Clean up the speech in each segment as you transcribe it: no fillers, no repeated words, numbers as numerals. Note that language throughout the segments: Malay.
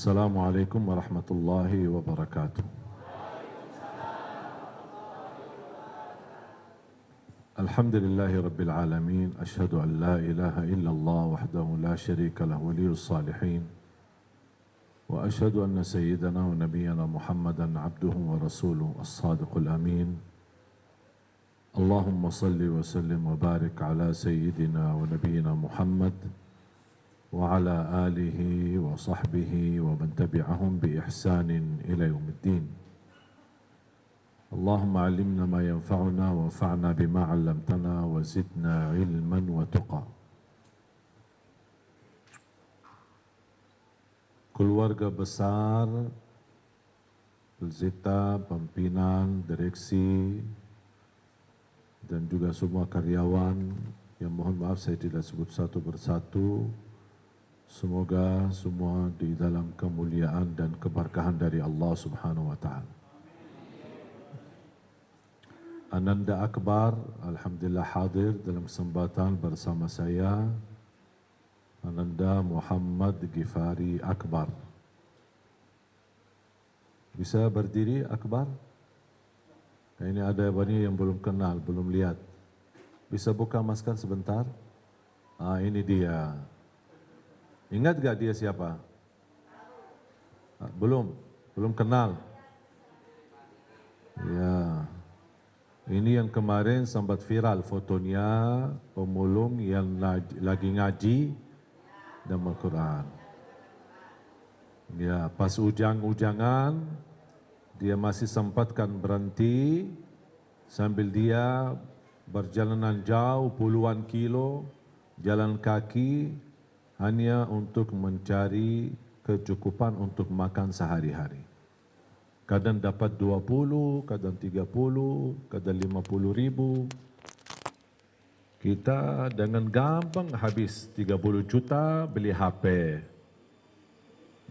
Assalamualaikum warahmatullahi wabarakatuh. Alhamdulillahi rabbil alamin. Ashhadu an la ilaha illallah wahdahu la syarika lahu waliyus salihin. Wa ashhadu anna sayyidana wa nabiyyana Muhammadan abduhu wa rasuluhu as-sadiqul amin. Allahumma salli wa sallim wa barik ala sayyidina wa nabiyyina Muhammad وعلى آله وصحبه ومن تبعهم بإحسان إلى يوم الدين. اللهم علمنا ما ينفعنا وانفعنا بما علمتنا وزدنا علما وتقى. Keluarga besar Pelzeta, pimpinan, direksi dan juga semua karyawan yang mohon maaf saya tidak sebut satu persatu. Semoga semua di dalam kemuliaan dan keberkahan dari Allah Subhanahu wa taala. Ananda Akbar alhamdulillah hadir dalam kesempatan bersama saya. Ananda Muhammad Gifari Akbar. Bisa berdiri Akbar? Ini ada banyak yang belum kenal, belum lihat. Bisa buka masker sebentar? Ini dia. Ingat gak dia siapa? Belum kenal. Ya, ini yang kemarin sempat viral fotonya pemulung yang lagi ngaji dan Al-Quran. Ya, pas ujang-ujangan dia masih sempatkan berhenti sambil dia berjalanan jauh puluhan kilo jalan kaki. Hanya untuk mencari kecukupan untuk makan sehari-hari. Kadang dapat 20, kadang 30, kadang 50 ribu. Kita dengan gampang habis 30 juta beli HP.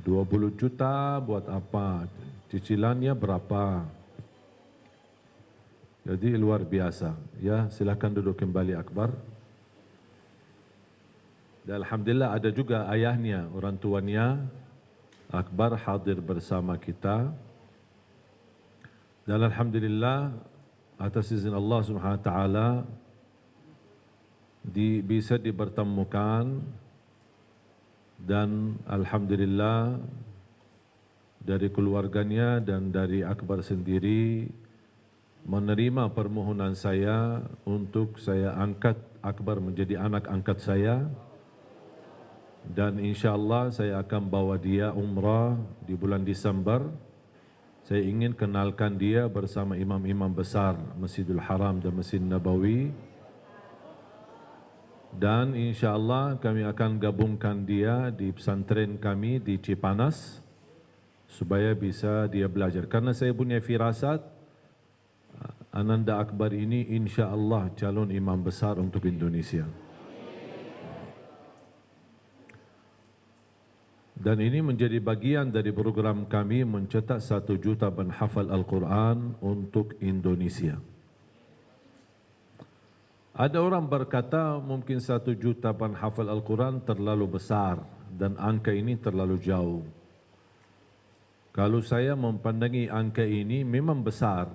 20 juta buat apa? Cicilannya berapa? Jadi luar biasa. Ya, silakan duduk kembali Akbar. Dan alhamdulillah ada juga ayahnya, orang tuanya Akbar hadir bersama kita. Dan alhamdulillah atas izin Allah Subhanahu wa taala bisa dipertemukan dan alhamdulillah dari keluarganya dan dari Akbar sendiri menerima permohonan saya untuk saya angkat Akbar menjadi anak angkat saya. Dan insyaAllah saya akan bawa dia umrah di bulan Desember. Saya ingin kenalkan dia bersama imam-imam besar Masjidil Haram dan Masjid Nabawi. Dan insyaAllah kami akan gabungkan dia di pesantren kami di Cipanas supaya bisa dia belajar. Karena saya punya firasat Ananda Akbar ini insyaAllah calon imam besar untuk Indonesia. Dan ini menjadi bagian dari program kami mencetak 1 juta penghafal Al-Quran untuk Indonesia. Ada orang berkata mungkin 1 juta penghafal Al-Quran terlalu besar dan angka ini terlalu jauh. Kalau saya mempandangi angka ini memang besar,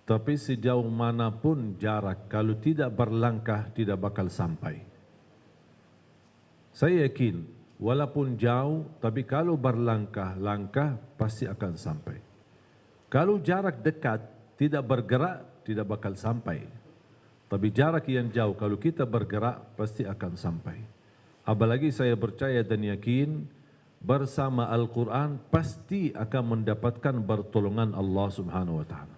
tapi sejauh manapun jarak, kalau tidak berlangkah tidak bakal sampai. Saya yakin walaupun jauh, tapi kalau berlangkah-langkah pasti akan sampai. Kalau jarak dekat, tidak bergerak, tidak bakal sampai. Tapi jarak yang jauh, kalau kita bergerak, pasti akan sampai. Apalagi saya percaya dan yakin, bersama Al-Quran pasti akan mendapatkan pertolongan Allah Subhanahu wa taala.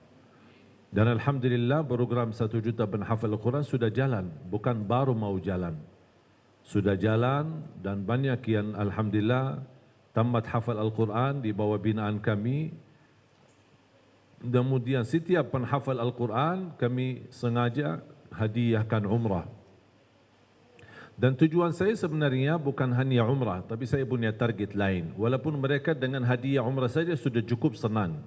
Dan alhamdulillah program 1 juta penghafal Al-Quran sudah jalan, bukan baru mau jalan. Sudah jalan dan banyak yang alhamdulillah tamat hafal Al-Quran di bawah binaan kami. Kemudian setiap penghafal Al-Quran kami sengaja hadiahkan umrah. Dan tujuan saya sebenarnya bukan hanya umrah, tapi saya punya target lain. Walaupun mereka dengan hadiah umrah saja sudah cukup senang.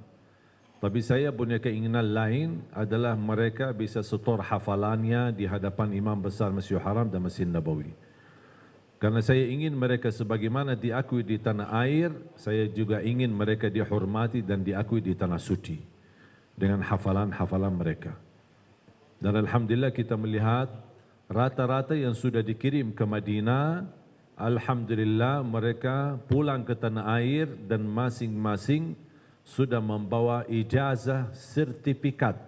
Tapi saya punya keinginan lain adalah mereka bisa setor hafalannya di hadapan imam besar Masjidil Haram dan Masjid Nabawi. Karena saya ingin mereka sebagaimana diakui di tanah air, saya juga ingin mereka dihormati dan diakui di tanah suci dengan hafalan-hafalan mereka. Dan alhamdulillah kita melihat rata-rata yang sudah dikirim ke Madinah, alhamdulillah mereka pulang ke tanah air dan masing-masing sudah membawa ijazah sertifikat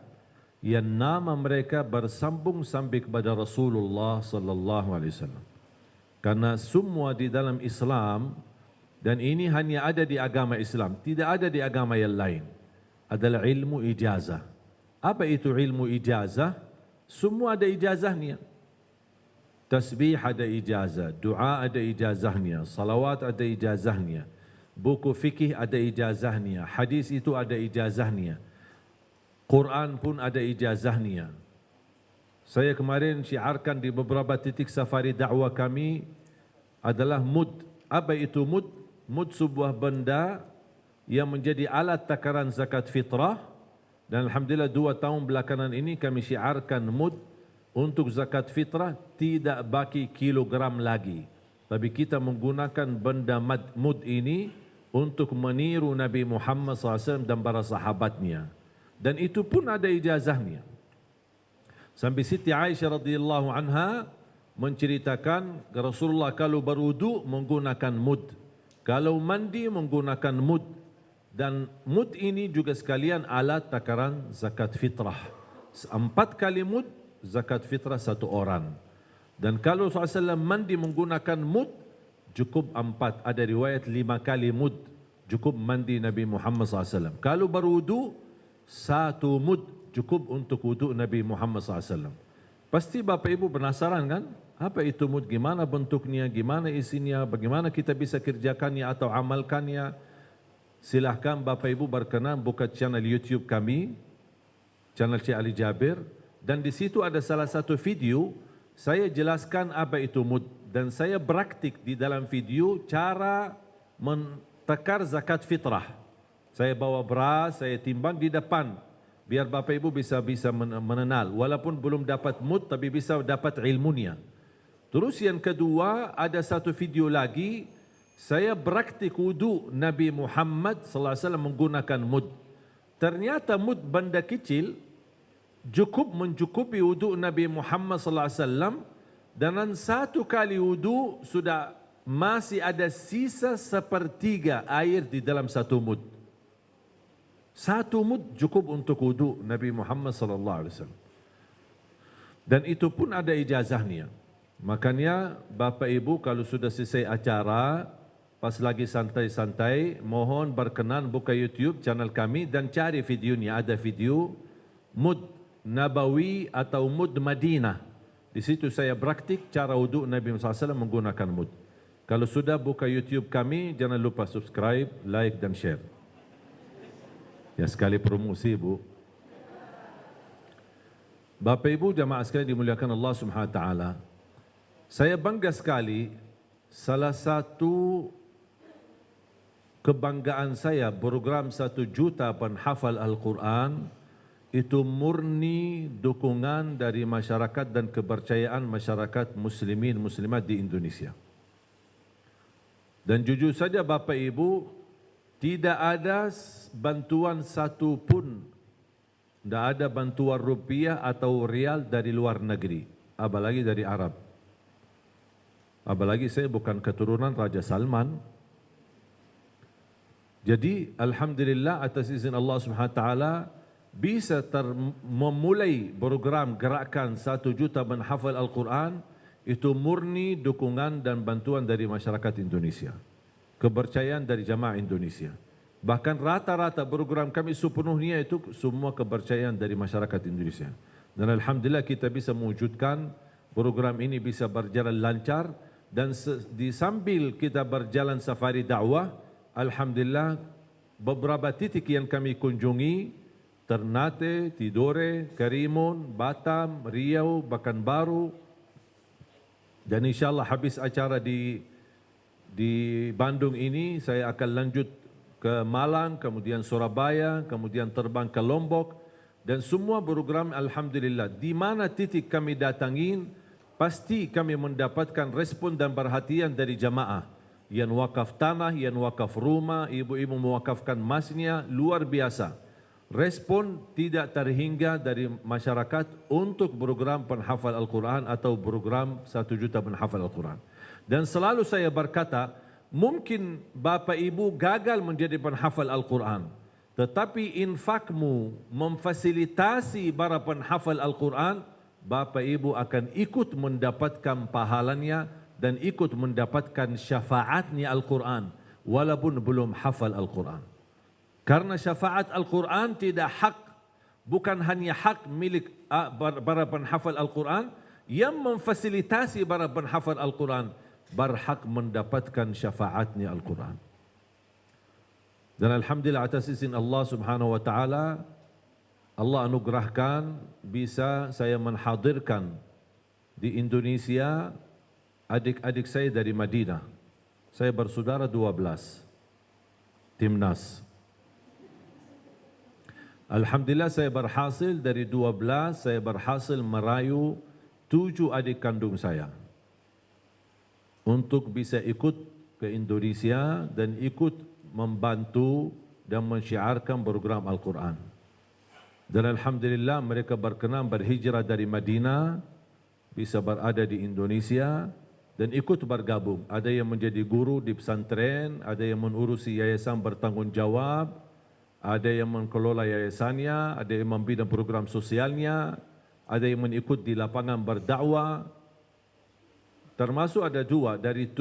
yang nama mereka bersambung sampai kepada Rasulullah sallallahu alaihi wasallam. Karena semua di dalam Islam, dan ini hanya ada di agama Islam, tidak ada di agama yang lain, adalah ilmu ijazah. Apa itu ilmu ijazah? Semua ada ijazahnya. Tasbih ada ijazah, doa ada ijazahnya, salawat ada ijazahnya, buku fikih ada ijazahnya, hadis itu ada ijazahnya, Quran pun ada ijazahnya. Saya kemarin syiarkan di beberapa titik safari dakwah kami adalah mud. Apa itu mud? Mud sebuah benda yang menjadi alat takaran zakat fitrah. Dan alhamdulillah 2 tahun belakangan ini kami syiarkan mud untuk zakat fitrah tidak bagi kilogram lagi. Tapi kita menggunakan benda mud ini untuk meniru Nabi Muhammad SAW dan para sahabatnya. Dan itu pun ada ijazahnya. Sampai Siti Aisyah radhiyallahu anha menceritakan Rasulullah kalau berwudu menggunakan mud, kalau mandi menggunakan mud, dan mud ini juga sekalian alat takaran zakat fitrah. 4 kali mud zakat fitrah 1 orang. Dan kalau SAW mandi menggunakan mud cukup 4. Ada riwayat 5 kali mud cukup mandi Nabi Muhammad SAW. Kalau berwudu 1 mud cukup untuk wudu Nabi Muhammad SAW. Pasti Bapak Ibu penasaran kan? Apa itu mud? Gimana bentuknya? Gimana isinya? Bagaimana kita bisa kerjakannya atau amalkannya? Silahkan Bapak Ibu berkenan buka channel YouTube kami, channel Cik Ali Jabir. Dan di situ ada salah satu video, saya jelaskan apa itu mud. Dan saya praktik di dalam video cara mentakar zakat fitrah. Saya bawa beras, saya timbang di depan. Biar Bapak Ibu bisa mengenal. Walaupun belum dapat mud, tapi bisa dapat ilmunya. Terus yang kedua, ada satu video lagi. Saya praktik wudu Nabi Muhammad SAW menggunakan mud. Ternyata mud benda kecil cukup mencukupi wudu Nabi Muhammad SAW. Dan 1 kali wudu sudah masih ada sisa 1/3 air di dalam 1 mud. 1 mud cukup untuk wudu Nabi Muhammad SAW. Dan itu pun ada ijazahnya. Makanya Bapak Ibu kalau sudah selesai acara, pas lagi santai-santai, mohon berkenan buka YouTube channel kami dan cari videonya. Ada video mud Nabawi atau mud Madinah. Di situ saya praktik cara wudu Nabi Muhammad SAW menggunakan mud. Kalau sudah buka YouTube kami, jangan lupa subscribe, like dan share. Ya sekali promosi Bu. Bapak Ibu jamaah sekalian dimuliakan Allah Subhanahu wa taala. Saya bangga sekali, salah satu kebanggaan saya program 1 juta penghafal Al-Quran itu murni dukungan dari masyarakat dan kepercayaan masyarakat muslimin muslimat di Indonesia. Dan jujur saja Bapak Ibu, tidak ada bantuan satu pun, tidak ada bantuan rupiah atau rial dari luar negeri, apalagi dari Arab. Apalagi saya bukan keturunan Raja Salman. Jadi alhamdulillah atas izin Allah Subhanahu wa taala bisa memulai program gerakan 1 juta menghafal Al-Quran itu murni dukungan dan bantuan dari masyarakat Indonesia. Kepercayaan dari jamaah Indonesia. Bahkan rata-rata program kami sepenuhnya itu semua kepercayaan dari masyarakat Indonesia. Dan alhamdulillah kita bisa mewujudkan program ini bisa berjalan lancar dan di sambil kita berjalan safari dakwah, alhamdulillah beberapa titik yang kami kunjungi, Ternate, Tidore, Karimun, Batam, Riau, Pekanbaru, dan insyaAllah habis acara di Bandung ini, saya akan lanjut ke Malang, kemudian Surabaya, kemudian terbang ke Lombok, dan semua program alhamdulillah. Di mana titik kami datangin, pasti kami mendapatkan respon dan perhatian dari jamaah. Yang wakaf tanah, yang wakaf rumah, ibu-ibu mewakafkan emasnya, luar biasa. Respon tidak terhingga dari masyarakat untuk program penghafal Al-Quran atau program 1 juta penghafal Al-Quran. Dan selalu saya berkata, mungkin Bapak Ibu gagal menjadi penghafal Al-Quran, tetapi infakmu memfasilitasi para penghafal Al-Quran, Bapak Ibu akan ikut mendapatkan pahalanya dan ikut mendapatkan syafaatnya Al-Quran walaupun belum hafal Al-Quran. Karena syafaat Al-Quran tidak hak, bukan hanya hak milik para penghafal Al-Quran, yang memfasilitasi para penghafal Al-Quran berhak mendapatkan syafaatnya Al-Quran. Dan alhamdulillah atas izin Allah Subhanahu wa taala, Allah anugerahkan bisa saya menghadirkan di Indonesia adik-adik saya dari Madinah. Saya bersaudara 12, timnas. Alhamdulillah saya berhasil dari 12, saya berhasil merayu 7 adik kandung saya untuk bisa ikut ke Indonesia dan ikut membantu dan mensyiarkan program Al-Quran. Dan alhamdulillah mereka berkenan berhijrah dari Madinah, bisa berada di Indonesia dan ikut bergabung. Ada yang menjadi guru di pesantren, ada yang mengurusi yayasan bertanggungjawab, ada yang mengelola yayasannya, ada yang membina program sosialnya, ada yang mengikut di lapangan berdakwah. Termasuk ada 2, dari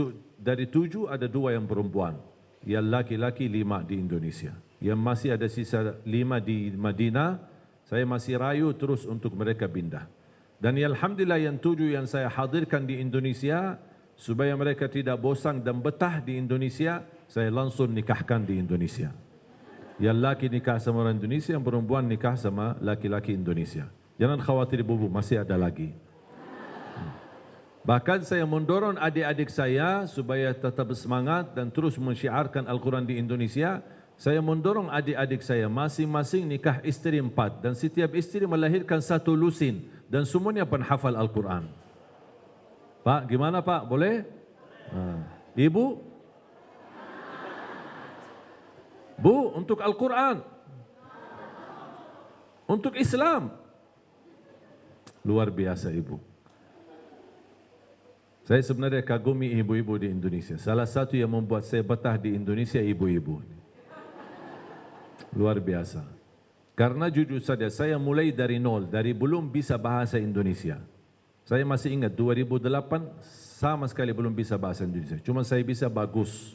7 ada 2 yang perempuan, yang laki-laki 5 di Indonesia. Yang masih ada sisa 5 di Madinah, saya masih rayu terus untuk mereka pindah. Dan alhamdulillah yang 7 yang saya hadirkan di Indonesia, supaya mereka tidak bosan dan betah di Indonesia, saya langsung nikahkan di Indonesia. Yang laki nikah sama orang Indonesia, yang perempuan nikah sama laki-laki Indonesia. Jangan khawatir ibu-ibu, masih ada lagi. Bahkan saya mendorong adik-adik saya supaya tetap semangat dan terus mensyiarkan Al-Quran di Indonesia. Saya mendorong adik-adik saya masing-masing nikah istri 4 dan setiap istri melahirkan 1 lusin dan semuanya penghafal Al-Quran. Pak, gimana Pak? Boleh? Ibu? Bu, untuk Al-Quran. Untuk Islam. Luar biasa Ibu. Saya sebenarnya kagumi ibu-ibu di Indonesia. Salah satu yang membuat saya betah di Indonesia ibu-ibu. Luar biasa. Karena jujur saja saya mulai dari nol, dari belum bisa bahasa Indonesia. Saya masih ingat 2008 sama sekali belum bisa bahasa Indonesia. Cuma saya bisa bagus.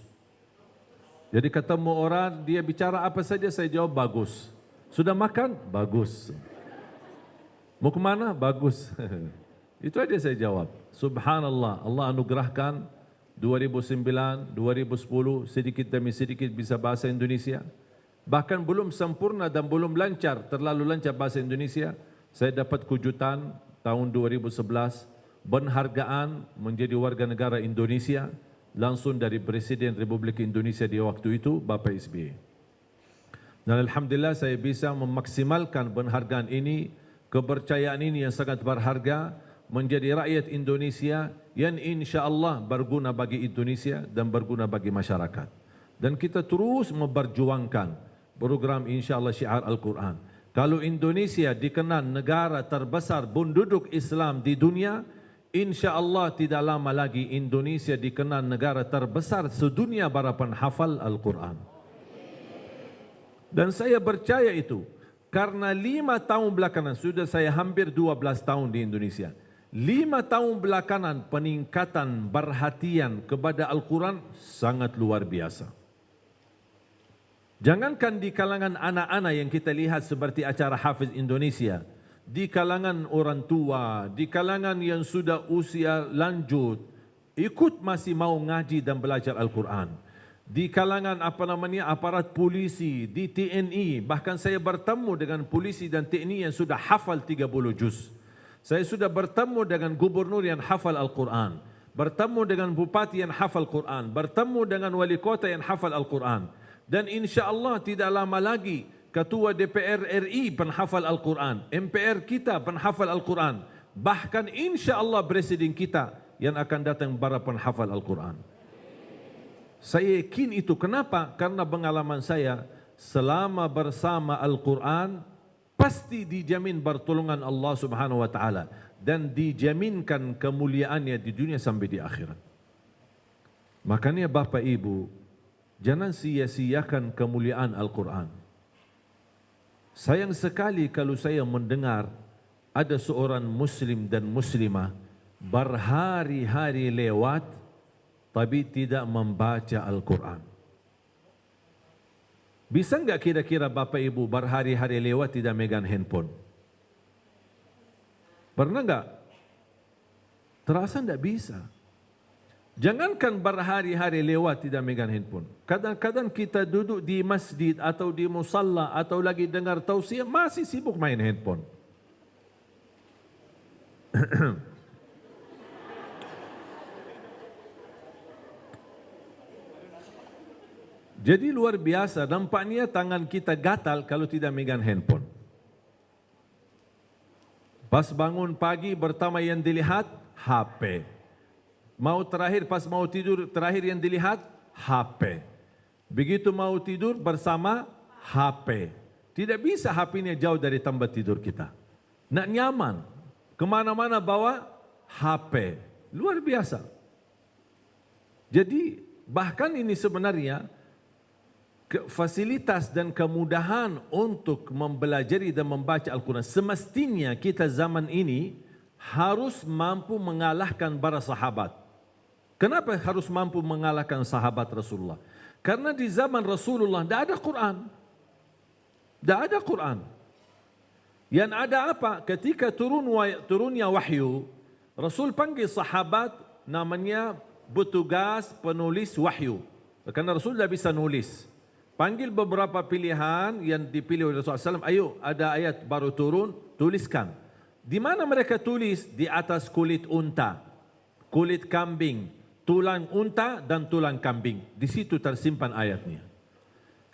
Jadi ketemu orang dia bicara apa saja saya jawab bagus. Sudah makan? Bagus. Mau kemana? Bagus. Itu aja saya jawab. Subhanallah, Allah anugerahkan 2009, 2010 sedikit demi sedikit bisa bahasa Indonesia. Bahkan belum sempurna dan belum lancar, terlalu lancar bahasa Indonesia. Saya dapat kejutan tahun 2011, penghargaan menjadi warga negara Indonesia langsung dari Presiden Republik Indonesia di waktu itu, Bapak SBY. Dan alhamdulillah saya bisa memaksimalkan penghargaan ini, kepercayaan ini yang sangat berharga menjadi rakyat Indonesia yang insya-Allah berguna bagi Indonesia dan berguna bagi masyarakat. Dan kita terus memperjuangkan program insya-Allah syiar Al-Quran. Kalau Indonesia dikenal negara terbesar penduduk Islam di dunia, insya-Allah tidak lama lagi Indonesia dikenal negara terbesar sedunia para penghafal Al-Quran. Dan saya percaya itu karena 5 tahun belakangan, sudah saya hampir 12 tahun di Indonesia. 5 tahun belakangan peningkatan perhatian kepada Al-Quran sangat luar biasa. Jangankan di kalangan anak-anak yang kita lihat seperti acara Hafiz Indonesia, di kalangan orang tua, di kalangan yang sudah usia lanjut, ikut masih mau ngaji dan belajar Al-Quran. Di kalangan aparat polisi, di TNI, bahkan saya bertemu dengan polisi dan TNI yang sudah hafal 30 juz. Saya sudah bertemu dengan gubernur yang hafal Al-Quran, bertemu dengan bupati yang hafal Quran, bertemu dengan wali kota yang hafal Al-Quran. Dan insya-Allah tidak lama lagi Ketua DPR RI penghafal Al-Quran, MPR kita penghafal Al-Quran, bahkan insya Allah presiden kita yang akan datang para penghafal Al-Quran. Saya yakin itu. Kenapa? Karena pengalaman saya, selama bersama Al-Quran, pasti dijamin pertolongan Allah Subhanahu wa Ta'ala dan dijaminkan kemuliaannya di dunia sampai di akhirat. Makanya Bapak Ibu, jangan sia-siakan kemuliaan Al-Quran. Sayang sekali kalau saya mendengar ada seorang muslim dan muslimah berhari-hari lewat tapi tidak membaca Al-Quran. Bisa enggak kira-kira Bapak Ibu berhari-hari lewat tidak megang handphone? Pernah enggak? Terasa enggak bisa. Jangankan berhari-hari lewat tidak megang handphone. Kadang-kadang kita duduk di masjid atau di musalla atau lagi dengar tausiah masih sibuk main handphone. Jadi luar biasa, nampaknya tangan kita gatal kalau tidak megang handphone. Pas bangun pagi pertama yang dilihat HP. Mau terakhir pas mau tidur terakhir yang dilihat HP. Begitu mau tidur bersama HP. Tidak bisa HP-nya jauh dari tempat tidur kita. Nak nyaman, kemana-mana bawa HP. Luar biasa. Jadi bahkan ini sebenarnya fasilitas dan kemudahan untuk mempelajari dan membaca Al-Quran. Semestinya kita zaman ini harus mampu mengalahkan para sahabat. Kenapa harus mampu mengalahkan sahabat Rasulullah? Karena di zaman Rasulullah tidak ada Quran. Tidak ada Quran. Yang ada apa? Ketika turunnya wahyu, Rasul panggil sahabat namanya bertugas penulis wahyu. Karena Rasul tidak bisa nulis. Panggil beberapa pilihan yang dipilih oleh Rasulullah SAW. Ayo, ada ayat baru turun, tuliskan. Di mana mereka tulis? Di atas kulit unta, kulit kambing, tulang unta dan tulang kambing. Di situ tersimpan ayatnya.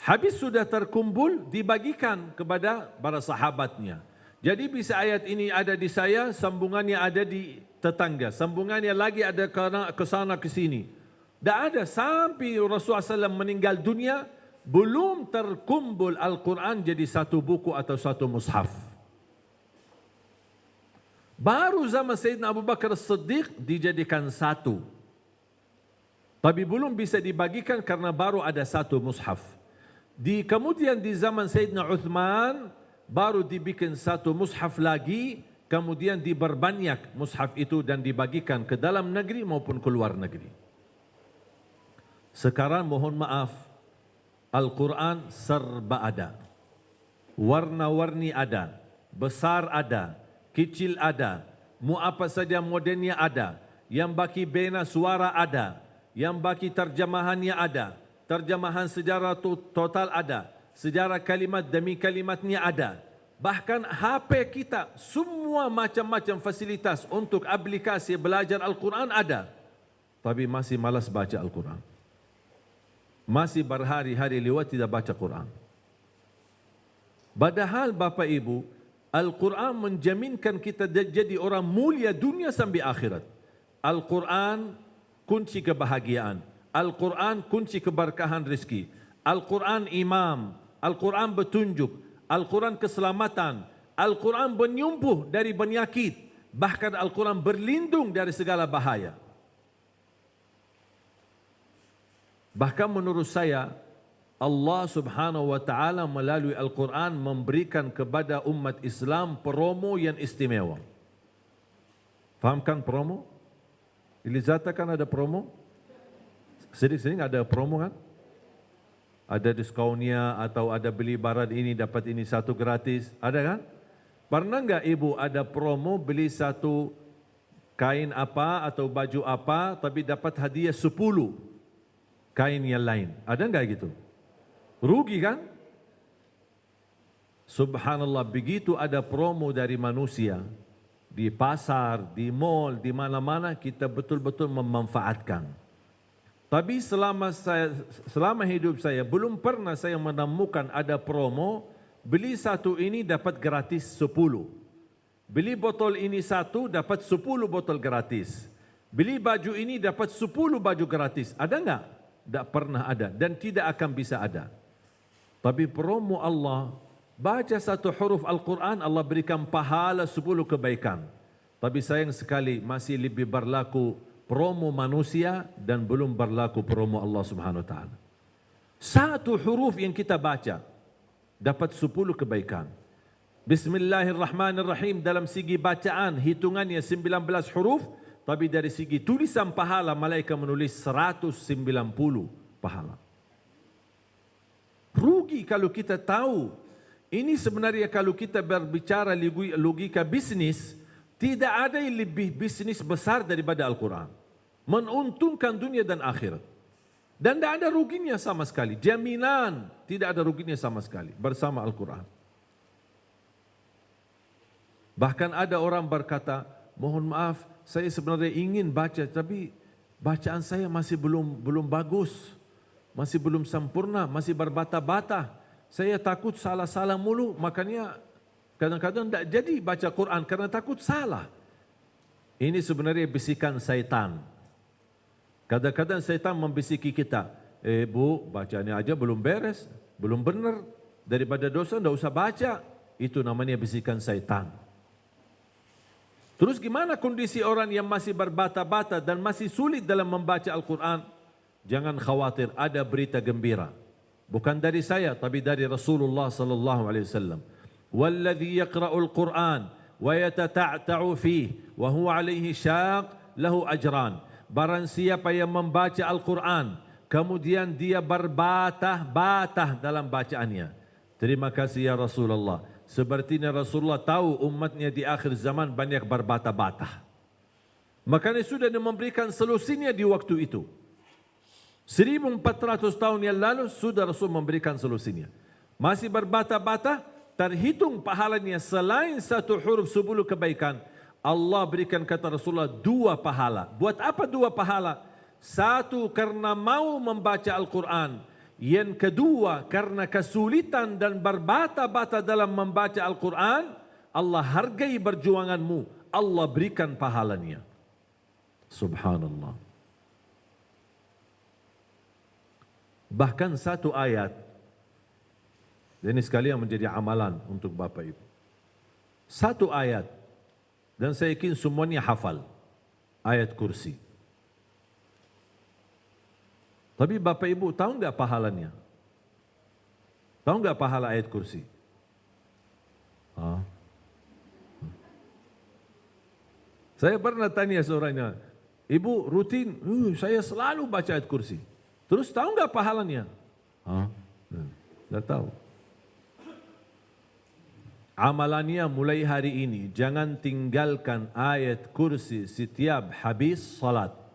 Habis sudah terkumpul, dibagikan kepada para sahabatnya. Jadi bisa ayat ini ada di saya, sambungannya ada di tetangga, sambungannya lagi ada ke sana ke sini. Tak ada sampai Rasulullah SAW meninggal dunia, belum terkumpul Al-Quran jadi satu buku atau satu mushaf. Baru zaman Sayyidina Abu Bakar As-Siddiq dijadikan satu. Tapi belum bisa dibagikan karena baru ada satu mushaf. Kemudian di zaman Sayyidina Uthman baru dibikin satu mushaf lagi, kemudian diperbanyak mushaf itu dan dibagikan ke dalam negeri maupun ke luar negeri. Sekarang mohon maaf, Al-Quran serba ada. Warna-warni ada, besar ada, kecil ada, mau apa saja modelnya ada, yang bagi bena suara ada, yang bagi terjemahannya ada, terjemahan sejarah total ada, sejarah kalimat demi kalimatnya ada. Bahkan HP kita, semua macam-macam fasilitas untuk aplikasi belajar Al-Quran ada. Tapi masih malas baca Al-Quran. Masih berhari-hari lewat tidak baca Quran. Padahal Bapak Ibu, Al-Quran menjaminkan kita jadi orang mulia dunia sampai akhirat. Al-Quran kunci kebahagiaan. Al-Quran kunci keberkahan rezeki. Al-Quran imam. Al-Quran petunjuk. Al-Quran keselamatan. Al-Quran penyembuh dari penyakit. Bahkan Al-Quran berlindung dari segala bahaya. Bahkan menurut saya, Allah Subhanahu wa Ta'ala melalui Al-Quran memberikan kepada umat Islam promo yang istimewa. Fahamkan promo? Ilizata kan ada promo? Sering-sering ada promo kan? Ada diskonnya atau ada beli barang ini dapat ini satu gratis. Ada kan? Pernah enggak ibu ada promo beli satu kain apa atau baju apa tapi dapat hadiah 10 kain yang lain? Ada enggak gitu? Rugi kan? Subhanallah, begitu ada promo dari manusia di pasar, di mall, di mana-mana kita betul-betul memanfaatkan. Tapi selama hidup saya belum pernah saya menemukan ada promo beli satu ini dapat gratis 10. Beli botol ini satu, dapat 10 botol gratis. Beli baju ini, dapat 10 baju gratis. Ada enggak? Tak pernah ada dan tidak akan bisa ada. Tapi promo Allah, baca satu huruf Al-Quran, Allah berikan pahala 10 kebaikan. Tapi sayang sekali masih lebih berlaku promo manusia dan belum berlaku promo Allah Subhanahu Wa Taala. Satu huruf yang kita baca dapat 10 kebaikan. Bismillahirrahmanirrahim dalam segi bacaan hitungannya 19 huruf, tapi dari segi tulisan pahala malaikat menulis 190 pahala. Rugi kalau kita tahu. Ini sebenarnya kalau kita berbicara logika bisnis, tidak ada yang lebih bisnis besar daripada Al-Quran. Menguntungkan dunia dan akhirat. Dan tidak ada ruginya sama sekali. Jaminan tidak ada ruginya sama sekali bersama Al-Quran. Bahkan ada orang berkata, mohon maaf, saya sebenarnya ingin baca, tapi bacaan saya masih belum bagus. Masih belum sempurna, masih berbata-bata. Saya takut salah-salah mulu, makanya kadang-kadang tidak jadi baca Quran karena takut salah. Ini sebenarnya bisikan syaitan. Kadang-kadang syaitan membisiki kita, bu, bacanya aja belum beres, belum benar. Daripada dosa, tidak usah baca. Itu namanya bisikan syaitan. Terus gimana kondisi orang yang masih berbata-bata dan masih sulit dalam membaca Al-Quran? Jangan khawatir, ada berita gembira. Bukan dari saya, tapi dari Rasulullah sallallahu alaihi wasallam. Walladhi yaqra'ul Qur'an wa yatata'ta'u fihi wa huwa alaihi syaq lahu ajran. Barang siapa yang membaca Al-Quran, kemudian dia berbatah-batah dalam bacaannya. Terima kasih ya Rasulullah. Sepertinya Rasulullah tahu umatnya di akhir zaman banyak berbatah-batah. Makanya sudah memberikan solusinya di waktu itu. 1400 tahun yang lalu sudah Rasul memberikan solusinya. Masih berbatah-batah, terhitung pahalanya selain satu huruf 10 kebaikan. Allah berikan kata Rasulullah 2 pahala. Buat apa 2 pahala? Satu karena mau membaca Al-Quran. Yang kedua karena kesulitan dan berbata-bata dalam membaca Al-Quran. Allah hargai perjuanganmu. Allah berikan pahalanya. Subhanallah. Bahkan satu ayat. Ini sekalian menjadi amalan untuk Bapak Ibu. Satu ayat. Dan saya yakin semuanya hafal. Ayat kursi. Tapi Bapak Ibu tahu enggak pahalanya? Tahu enggak pahala ayat kursi? Saya pernah tanya seorangnya, Ibu rutin, saya selalu baca ayat kursi. Terus tahu enggak pahalanya? Tidak tahu. Amalannya mulai hari ini, jangan tinggalkan ayat kursi setiap habis salat.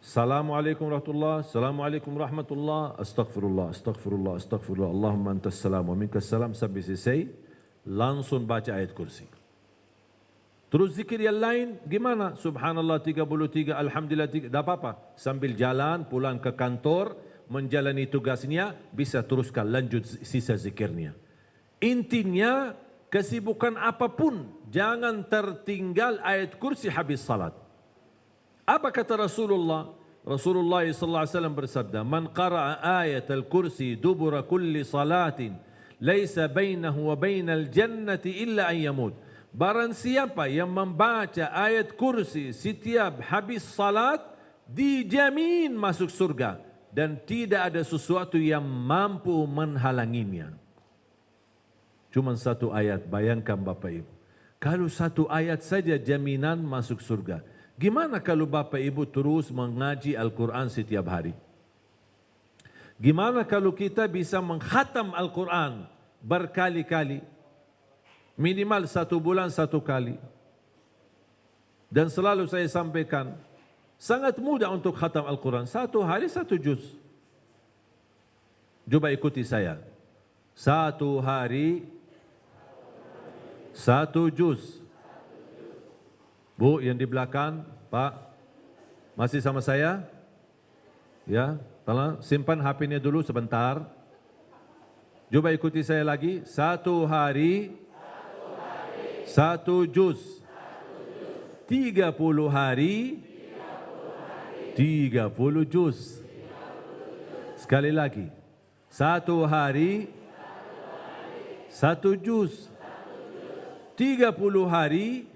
Assalamualaikum warahmatullahi wabarakatuh. Assalamualaikum warahmatullahi wabarakatuh. Astaghfirullah, astaghfirullah, astaghfirullah. Allahumma antas salam wa minkas salam sampai selesai. Langsung baca ayat kursi. Terus zikir yang lain gimana? Subhanallah 33, Alhamdulillah 3, tak apa-apa. Sambil jalan, pulang ke kantor, menjalani tugasnya, bisa teruskan lanjut sisa zikirnya. Intinya, kesibukan apapun, jangan tertinggal ayat kursi habis salat. Apa kata Rasulullah? Rasulullah SAW bersabda, Man qara'a ayat al-kursi dubura kulli salatin, laysa bainahu wa bainal jannati illa an yamut. Barang siapa yang membaca ayat kursi setiap habis salat, dijamin masuk surga. Dan tidak ada sesuatu yang mampu menghalanginya. Cuma satu ayat, bayangkan Bapak Ibu. Kalau satu ayat saja jaminan masuk surga. Gimana kalau Bapak Ibu terus mengaji Al-Quran setiap hari? Gimana kalau kita bisa mengkhatam Al-Quran berkali-kali? Minimal 1 bulan 1 kali. Dan selalu saya sampaikan, sangat mudah untuk khatam Al-Quran. 1 hari 1 juz. Coba ikuti saya. 1 hari 1 juz. Bu, yang di belakang, Pak, masih sama saya? Ya, tolong simpan HP-nya dulu sebentar. Coba ikuti saya lagi. 1 hari, 1 juz. 30 hari, 30 juz. Sekali lagi. 1 hari, 1 juz. 30 hari,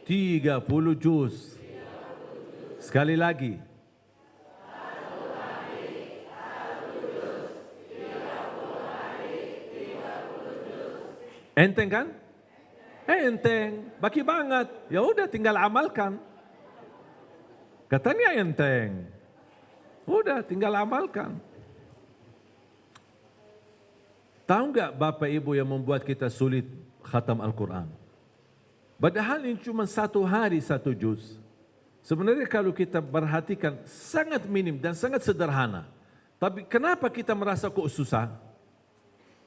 30 juz. Sekali lagi. Enteng kan? Enteng, baki banget. Ya udah tinggal amalkan. Katanya enteng. Udah tinggal amalkan. Tahu enggak Bapak Ibu yang membuat kita sulit khatam Al-Quran? Padahal ini cuma 1 hari 1 juz. Sebenarnya kalau kita perhatikan sangat minim dan sangat sederhana. Tapi kenapa kita merasa kok susah?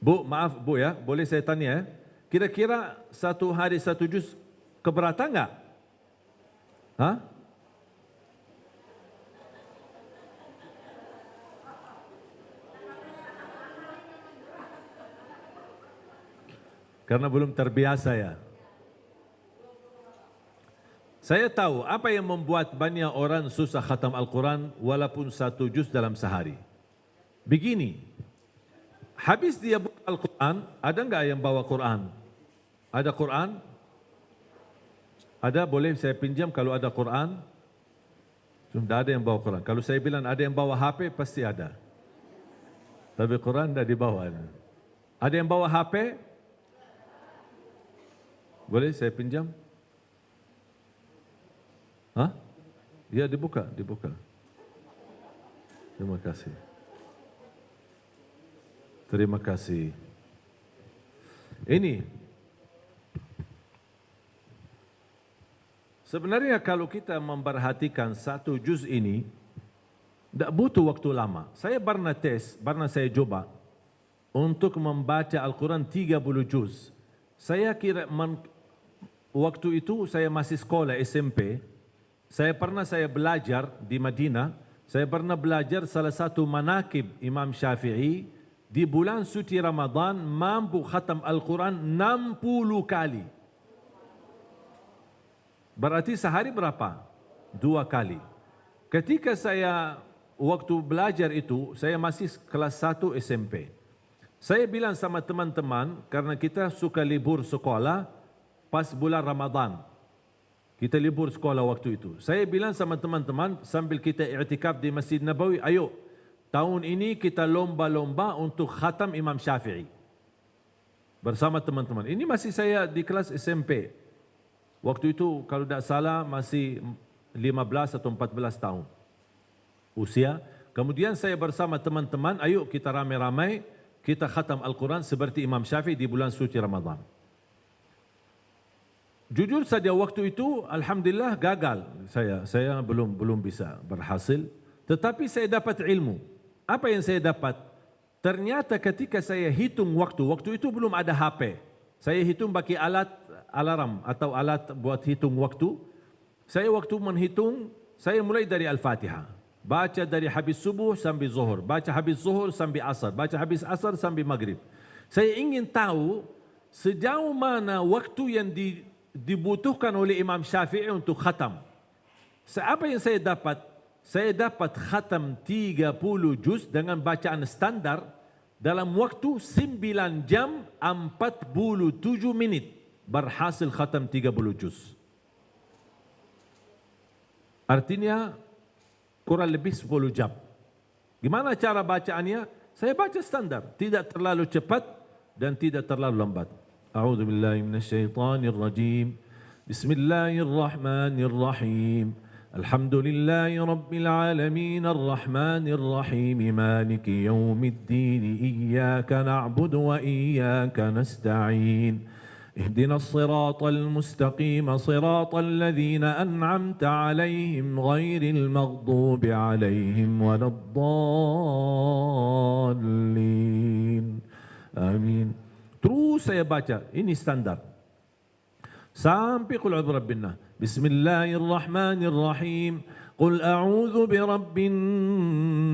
Bu, maaf Bu ya, boleh saya tanya ya? Kira-kira 1 hari 1 juz keberatan enggak? Hah? Karena belum terbiasa ya. Saya tahu apa yang membuat banyak orang susah khatam Al-Quran walaupun 1 juz dalam sehari. Begini, habis dia buka Al-Quran, ada enggak yang bawa Quran? Ada Quran? Ada, boleh saya pinjam kalau ada Quran? Sudah ada yang bawa Quran. Kalau saya bilang ada yang bawa HP, pasti ada. Tapi Quran tidak dibawa. Ada yang bawa HP? Boleh saya pinjam? Hah? Ya, dibuka. Terima kasih. Terima kasih. Ini sebenarnya kalau kita memperhatikan 1 juz ini, tidak butuh waktu lama. Saya pernah tes, pernah saya coba untuk membaca Al-Quran 30 juz. Saya kira waktu itu saya masih sekolah SMP. Saya belajar di Madinah. Saya pernah belajar salah satu manakib Imam Syafi'i di bulan suci Ramadan mampu khatam Al-Quran 60 kali. Berarti sehari berapa? 2 kali. Ketika saya waktu belajar itu, saya masih kelas 1 SMP. Saya bilang sama teman-teman, karena kita suka libur sekolah pas bulan Ramadan. Kita libur sekolah waktu itu. Saya bilang sama teman-teman sambil kita i'tikaf di Masjid Nabawi, ayo tahun ini kita lomba-lomba untuk khatam Imam Syafi'i. Bersama teman-teman. Ini masih saya di kelas SMP. Waktu itu kalau tidak salah masih 15 atau 14 tahun usia. Kemudian saya bersama teman-teman, ayo kita ramai-ramai, kita khatam Al-Quran seperti Imam Syafi'i di bulan suci Ramadan. Jujur saja waktu itu alhamdulillah gagal. Saya belum bisa berhasil, tetapi saya dapat ilmu. Apa yang saya dapat? Ternyata ketika saya hitung waktu itu belum ada HP. Saya hitung pakai alat alarm atau alat buat hitung waktu. Saya waktu menghitung, saya mulai dari Al-Fatihah. Baca dari habis subuh sampai zuhur, baca habis zuhur sampai asar, baca habis asar sampai maghrib. Saya ingin tahu sejauh mana waktu yang dibutuhkan oleh Imam Syafi'i untuk khatam. Apa yang saya dapat? Saya dapat khatam 30 juz dengan bacaan standar dalam waktu 9 jam 47 menit. Berhasil khatam 30 juz. Artinya kurang lebih 10 jam. Gimana cara bacaannya? Saya baca standar, tidak terlalu cepat dan tidak terlalu lambat. A'udzu billahi minasyaitonir rajim. Bismillahirrahmanirrahim. Alhamdulillahi rabbil alamin arrahmanir rahim maliki yaumiddin iyyaka na'budu wa iyyaka nasta'in. اهدنا الصراط المستقيم صراط الذين أنعمت عليهم غير المغضوب عليهم ولا الضالين آمين. Terus saya baca, ini standar sampai qul a'udzu birabbin nas. Bismillahirrahmanirrahim. Qul a'udzu birabbin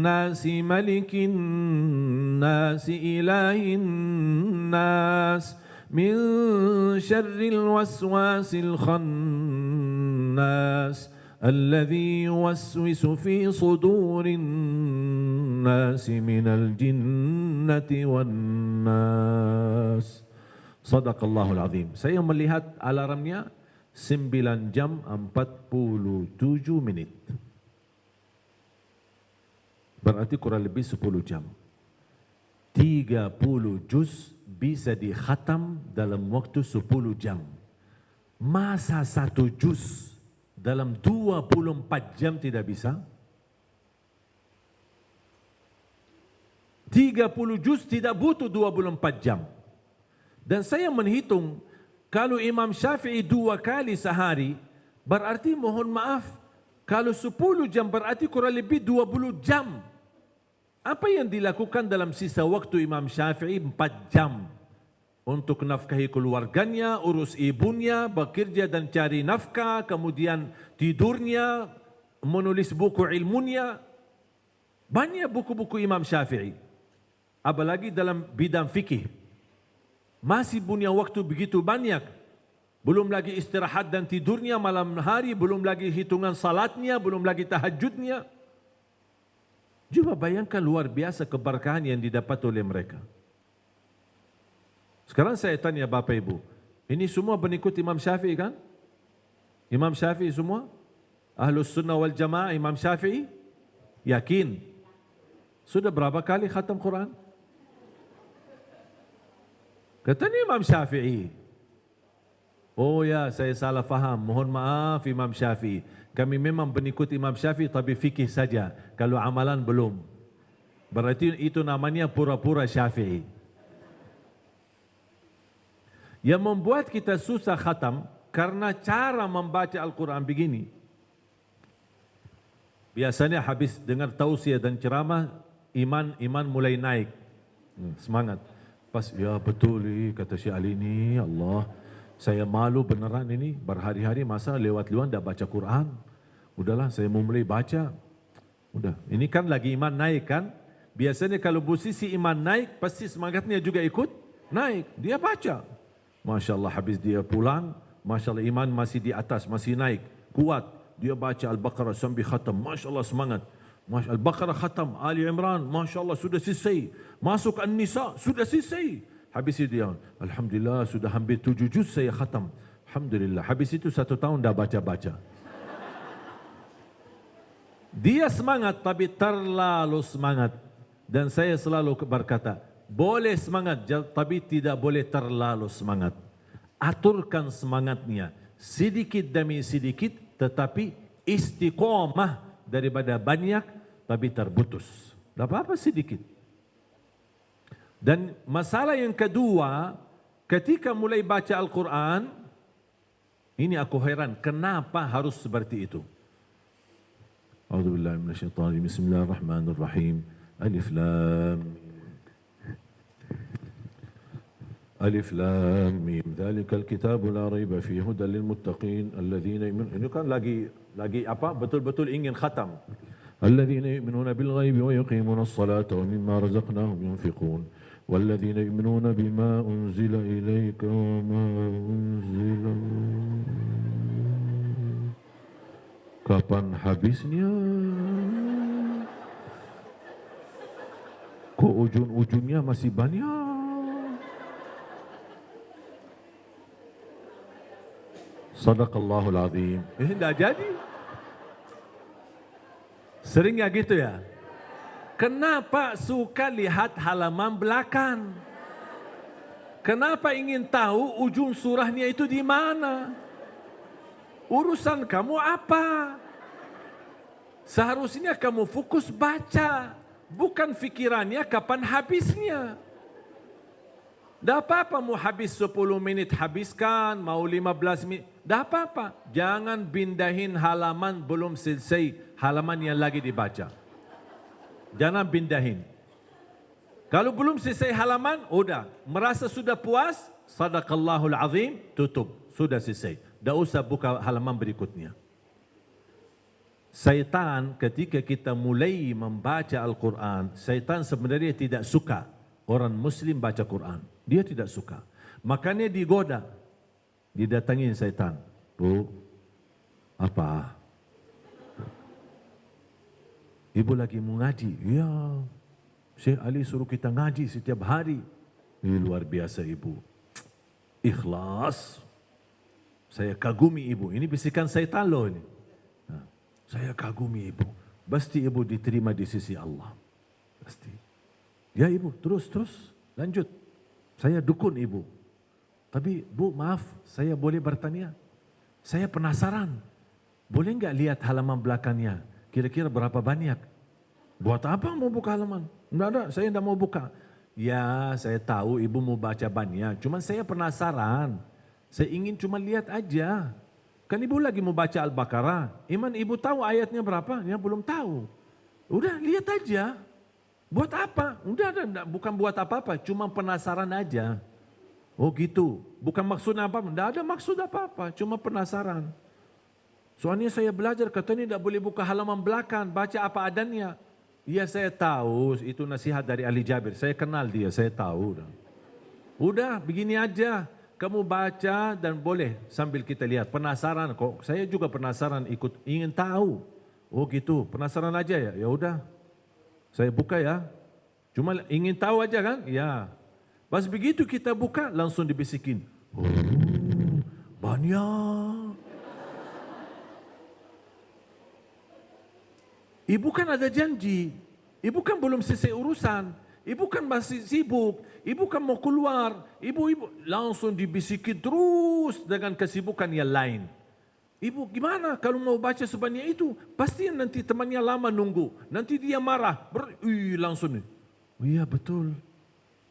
nasi malikin nasi ilahin nas min syarril waswasil khannas alladzi yuwaswisu fi sudurin nasi minal jinnati wan nas. Sadaqallahul azim. Saya melihat alarmnya 9 jam 47 minit. Berarti kurang lebih 10 jam. 30 juz bisa dikhatam dalam waktu 10 jam. Masa 1 juz dalam 24 jam tidak bisa? 30 juz tidak butuh 24 jam. Dan saya menghitung, kalau Imam Syafi'i 2 kali sehari, berarti mohon maaf, kalau 10 jam berarti kurang lebih 20 jam. Apa yang dilakukan dalam sisa waktu Imam Syafi'i 4 jam? Untuk nafkahi keluarganya, urus ibunya, bekerja dan cari nafkah, kemudian tidurnya, menulis buku ilmunya. Banyak buku-buku Imam Syafi'i. Apalagi dalam bidang fikih. Masih punya waktu begitu banyak. Belum lagi istirahat dan tidurnya malam hari, belum lagi hitungan salatnya, belum lagi tahajudnya. Coba bayangkan luar biasa keberkahan yang didapat oleh mereka. Sekarang saya tanya Bapak Ibu, ini semua pengikut Imam Syafi'i kan? Imam Syafi'i semua? Ahlus Sunnah wal Jamaah Imam Syafi'i? Yakin? Sudah berapa kali khatam Quran? Katanya Imam Syafi'i. Oh ya, saya salah faham. Mohon maaf Imam Syafi'i. Kami memang pengikut Imam Syafi'i tapi fikih saja. Kalau amalan belum. Berarti itu namanya pura-pura Syafi'i. Yang membuat kita susah khatam karena cara membaca Al-Quran begini. Biasanya habis dengar tausiah dan ceramah, iman mulai naik. Semangat. Pas, ya betul kata Syekh Ali ini, Allah, saya malu beneran ini, berhari-hari masa lewat luar tidak baca Quran. Udahlah, saya mau mulai baca. Udah, ini kan lagi iman naik kan. Biasanya kalau posisi iman naik, pasti semangatnya juga ikut naik. Dia baca. Masya Allah, habis dia pulang, Masya Allah iman masih di atas, masih naik, kuat. Dia baca Al-Baqarah sambil khatam, Masya Allah semangat. Al-Baqarah khatam, Ali Imran, Masya Allah sudah selesai. Masuk An-Nisa, sudah selesai. Habis itu dia, Alhamdulillah sudah hampir 7 juz saya khatam. Alhamdulillah, habis itu 1 tahun dah baca-baca. Dia semangat tapi terlalu semangat. Dan saya selalu berkata, boleh semangat tapi tidak boleh terlalu semangat. Aturkan semangatnya sedikit demi sedikit tetapi istiqomah daripada banyak tapi terputus. Tak apa-apa sedikit. Dan masalah yang kedua, ketika mulai baca Al-Quran, ini aku heran kenapa harus seperti itu. A'udzubillahi minasyaitonir rajim. Bismillahirrahmanirrahim. Alif Lam Alif Lam Mim. Dzalikal kitabu la raiba fihi hudan lil muttaqin alladzina yu'minun. Ini kan lagi apa? Betul-betul ingin khatam. Alladzina yu'minuna bil ghaibi wa yuqimuna as-salata wa mimma razaqnahum yunfiqun. Walladzina yu'minuna bima unzila ilayka wa ma unzila. Kapan habisnya? Kok ujung-ujungnya masih banyak? Sadaqallahul azim. Tidak jadi. Seringnya gitu ya. Kenapa suka lihat halaman belakang? Kenapa ingin tahu ujung surahnya itu di mana? Urusan kamu apa? Seharusnya kamu fokus baca, bukan fikirannya kapan habisnya. Dah apa-apa mau habis 10 menit habiskan, mau 15 menit. Dah apa-apa. Jangan pindahin halaman belum selesai halaman yang lagi dibaca. Jangan pindahin. Kalau belum selesai halaman, udah. Merasa sudah puas, sadaqallahul azim, tutup. Sudah selesai. Dah usah buka halaman berikutnya. Syaitan ketika kita mulai membaca Al-Quran, syaitan sebenarnya tidak suka orang Muslim baca Quran. Dia tidak suka. Makanya digoda. Didatangin syaitan. Bu, apa? Ibu lagi mau ngaji. Ya, Syekh Ali suruh kita ngaji setiap hari. Ini luar biasa ibu. Ikhlas. Saya kagumi ibu. Ini bisikan syaitan loh ini. Saya kagumi ibu. Pasti ibu diterima di sisi Allah. Pasti. Ya ibu, terus. Lanjut. Saya dukun ibu. Tapi bu, maaf, saya boleh bertanya? Saya penasaran. Boleh enggak lihat halaman belakangnya? Kira-kira berapa banyak? Buat apa mau buka halaman? Enggak ada, saya enggak mau buka. Ya, saya tahu ibu mau baca banyak. Cuma saya penasaran. Saya ingin cuma lihat aja. Kan ibu lagi mau baca Al-Baqarah. Iman ibu tahu ayatnya berapa? Ya belum tahu. Udah lihat aja. Buat apa? Udah bukan buat apa-apa. Cuma penasaran aja. Oh gitu. Bukan maksudnya apa-apa. Tidak ada maksud apa-apa. Cuma penasaran. Soalnya saya belajar. Katanya tidak boleh buka halaman belakang. Baca apa adanya. Iya saya tahu. Itu nasihat dari Ali Jabir. Saya kenal dia. Saya tahu. Udah begini aja. Kamu baca dan boleh sambil kita lihat. Penasaran kok. Saya juga penasaran ikut ingin tahu. Oh gitu. Penasaran aja ya. Ya udah. Saya buka ya. Cuma ingin tahu aja kan? Ya. Pas begitu kita buka langsung dibisikin. Oh, banyak. Ibu kan ada janji. Ibu kan belum selesai urusan. Ibu kan masih sibuk, ibu kan mau keluar, ibu langsung dibisikin terus dengan kesibukan yang lain. Ibu gimana kalau mau baca sebanyak itu? Pasti nanti temannya lama nunggu, nanti dia marah, langsung. Oh iya betul,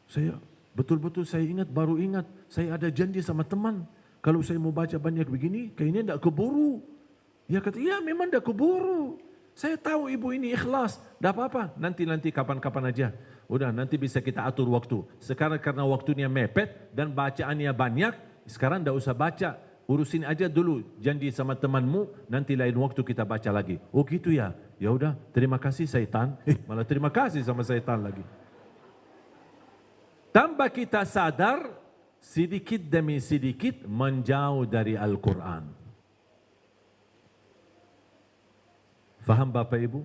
saya betul-betul saya ingat, baru ingat, saya ada janji sama teman. Kalau saya mau baca banyak begini, kayaknya tidak keburu. Dia kata, iya memang tidak keburu. Saya tahu ibu ini ikhlas, tidak apa-apa, nanti kapan-kapan aja. Udah nanti bisa kita atur waktu. Sekarang karena waktunya mepet dan bacaannya banyak, sekarang tidak usah baca. Urusin aja dulu janji sama temanmu, nanti lain waktu kita baca lagi. Oh gitu ya? Ya udah, terima kasih syaitan. Malah terima kasih sama syaitan lagi. Tanpa kita sadar, sedikit demi sedikit menjauh dari Al-Quran. Faham Bapak Ibu?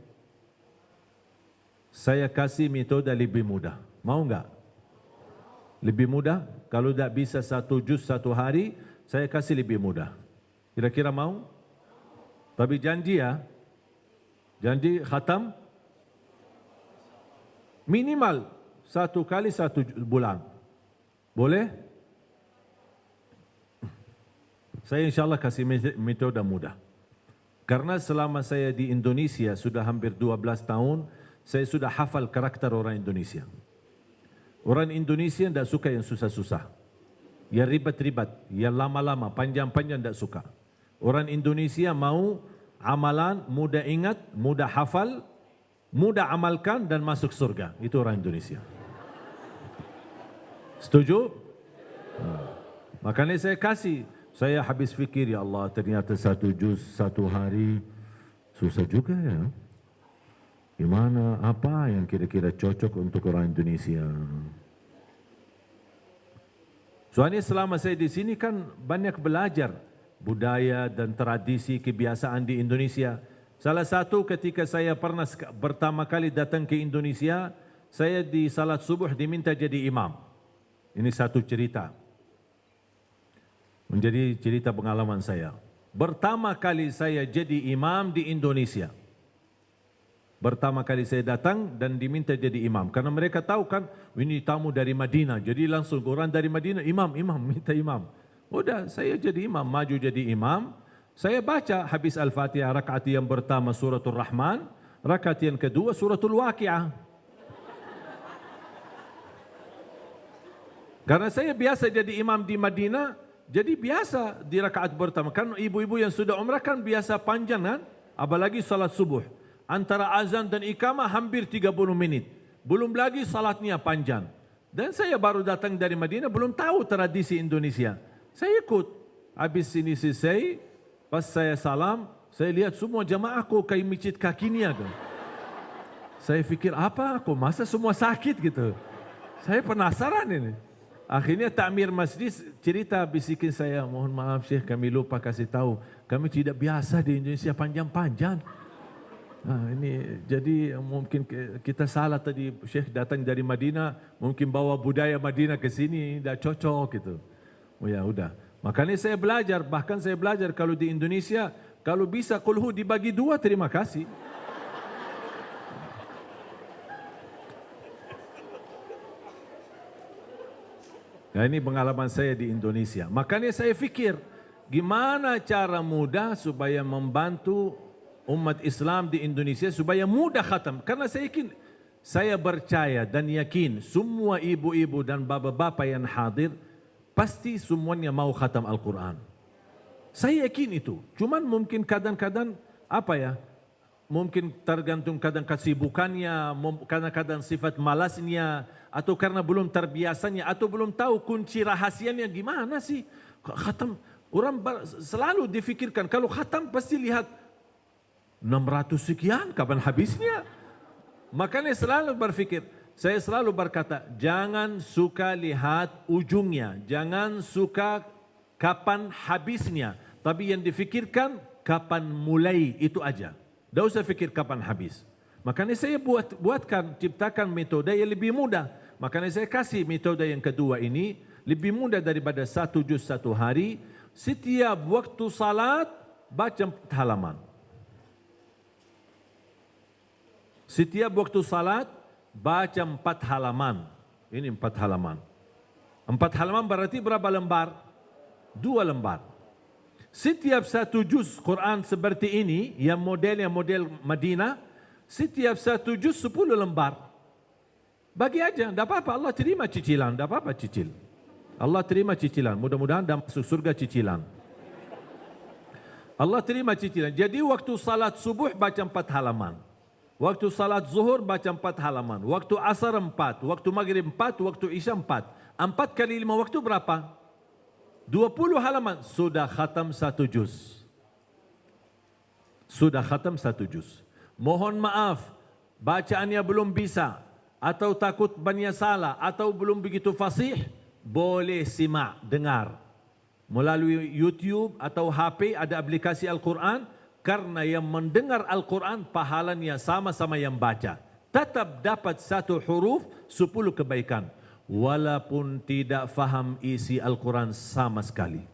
Saya kasih metode lebih mudah. Mau enggak? Lebih mudah? Kalau tidak bisa 1 juz 1 hari, saya kasih lebih mudah. Kira-kira mau? Tapi janji ya. Janji khatam? Minimal 1 kali 1 bulan. Boleh? Saya insyaAllah kasih metode mudah. Karena selama saya di Indonesia sudah hampir 12 tahun, saya sudah hafal karakter orang Indonesia. Orang Indonesia tidak suka yang susah-susah. Yang ribet-ribet, yang lama-lama, panjang-panjang tidak suka. Orang Indonesia mau amalan, mudah ingat, mudah hafal, mudah amalkan dan masuk surga. Itu orang Indonesia. Setuju? Makanya saya kasih. Saya habis fikir, ya Allah ternyata 1 juz 1 hari susah juga ya. Gimana, apa yang kira-kira cocok untuk orang Indonesia? Soalnya selama saya di sini kan banyak belajar budaya dan tradisi kebiasaan di Indonesia. Salah satu ketika saya pernah pertama kali datang ke Indonesia, saya di salat subuh diminta jadi imam. Ini satu cerita. Menjadi cerita pengalaman saya. Pertama kali saya jadi imam di Indonesia. Pertama kali saya datang dan diminta jadi imam. Karena mereka tahu kan, ini tamu dari Madinah. Jadi langsung orang dari Madinah, imam, minta imam. Udah, saya jadi imam, maju jadi imam. Saya baca habis Al-Fatihah, rakaat yang pertama suratul Rahman, rakaat yang kedua suratul Waqi'ah. Karena saya biasa jadi imam di Madinah, jadi biasa di rakaat pertama. Kan ibu-ibu yang sudah umrah kan biasa panjang kan, apalagi salat subuh. Antara azan dan iqamah hampir 30 menit. Belum lagi salatnya panjang. Dan saya baru datang dari Madinah, belum tahu tradisi Indonesia. Saya ikut. Habis ini selesai, pas saya salam, Saya lihat semua jamaah kok kayak masjid kakinya. Saya pikir apa? Kok masa semua sakit gitu? Saya penasaran ini. Akhirnya takmir masjid cerita bisikin saya, mohon maaf Syekh kami lupa kasih tahu. Kami tidak biasa di Indonesia panjang-panjang. Nah, ini jadi mungkin kita salah tadi, Syekh datang dari Madinah, mungkin bawa budaya Madinah ke sini, tidak cocok gitu. Oh ya udah. Makanya saya belajar, bahkan saya belajar kalau di Indonesia, kalau bisa kulhu dibagi dua, terima kasih. Nah, ini pengalaman saya di Indonesia. Makanya saya fikir, gimana cara mudah supaya membantu umat Islam di Indonesia supaya mudah khatam. Karena saya percaya dan yakin semua ibu-ibu dan bapak-bapak yang hadir pasti semuanya mau khatam Al-Quran. Saya yakin itu. Cuman mungkin kadang-kadang mungkin tergantung kadang kesibukannya, kadang-kadang sifat malasnya, atau karena belum terbiasanya, atau belum tahu kunci rahasianya gimana sih. Khatam, orang selalu difikirkan, kalau khatam pasti lihat 600 sekian, kapan habisnya? Makanya selalu berfikir, saya selalu berkata, jangan suka lihat ujungnya, jangan suka kapan habisnya, tapi yang difikirkan kapan mulai, itu aja. Tidak usah fikir kapan habis. Makanya saya ciptakan metode yang lebih mudah. Makanya saya kasih metode yang kedua ini, lebih mudah daripada 1 juz 1 hari. Setiap waktu salat, baca 4 halaman. Setiap waktu salat, baca 4 halaman. Ini 4 halaman. 4 halaman berarti berapa lembar? 2 lembar. Setiap 1 juz Quran seperti ini, yang model Madinah, setiap 1 juz 10 lembar. Bagi aja, tidak apa-apa, Allah terima cicilan, tidak apa-apa cicil. Allah terima cicilan, mudah-mudahan dan masuk surga cicilan. Allah terima cicilan. Jadi waktu salat subuh baca 4 halaman. Waktu salat zuhur baca 4 halaman. Waktu asar 4, waktu maghrib 4, waktu isya 4. 4 kali 5 waktu berapa? 20 halaman. Sudah khatam 1 juz. Sudah khatam 1 juz. Mohon maaf, bacaannya belum bisa, atau takut banyak salah, atau belum begitu fasih, boleh simak, dengar. Melalui YouTube atau HP ada aplikasi Al-Quran, karena yang mendengar Al-Quran pahalanya sama-sama yang baca. Tetap dapat 1 huruf 10 kebaikan. Walaupun tidak faham isi Al-Quran sama sekali.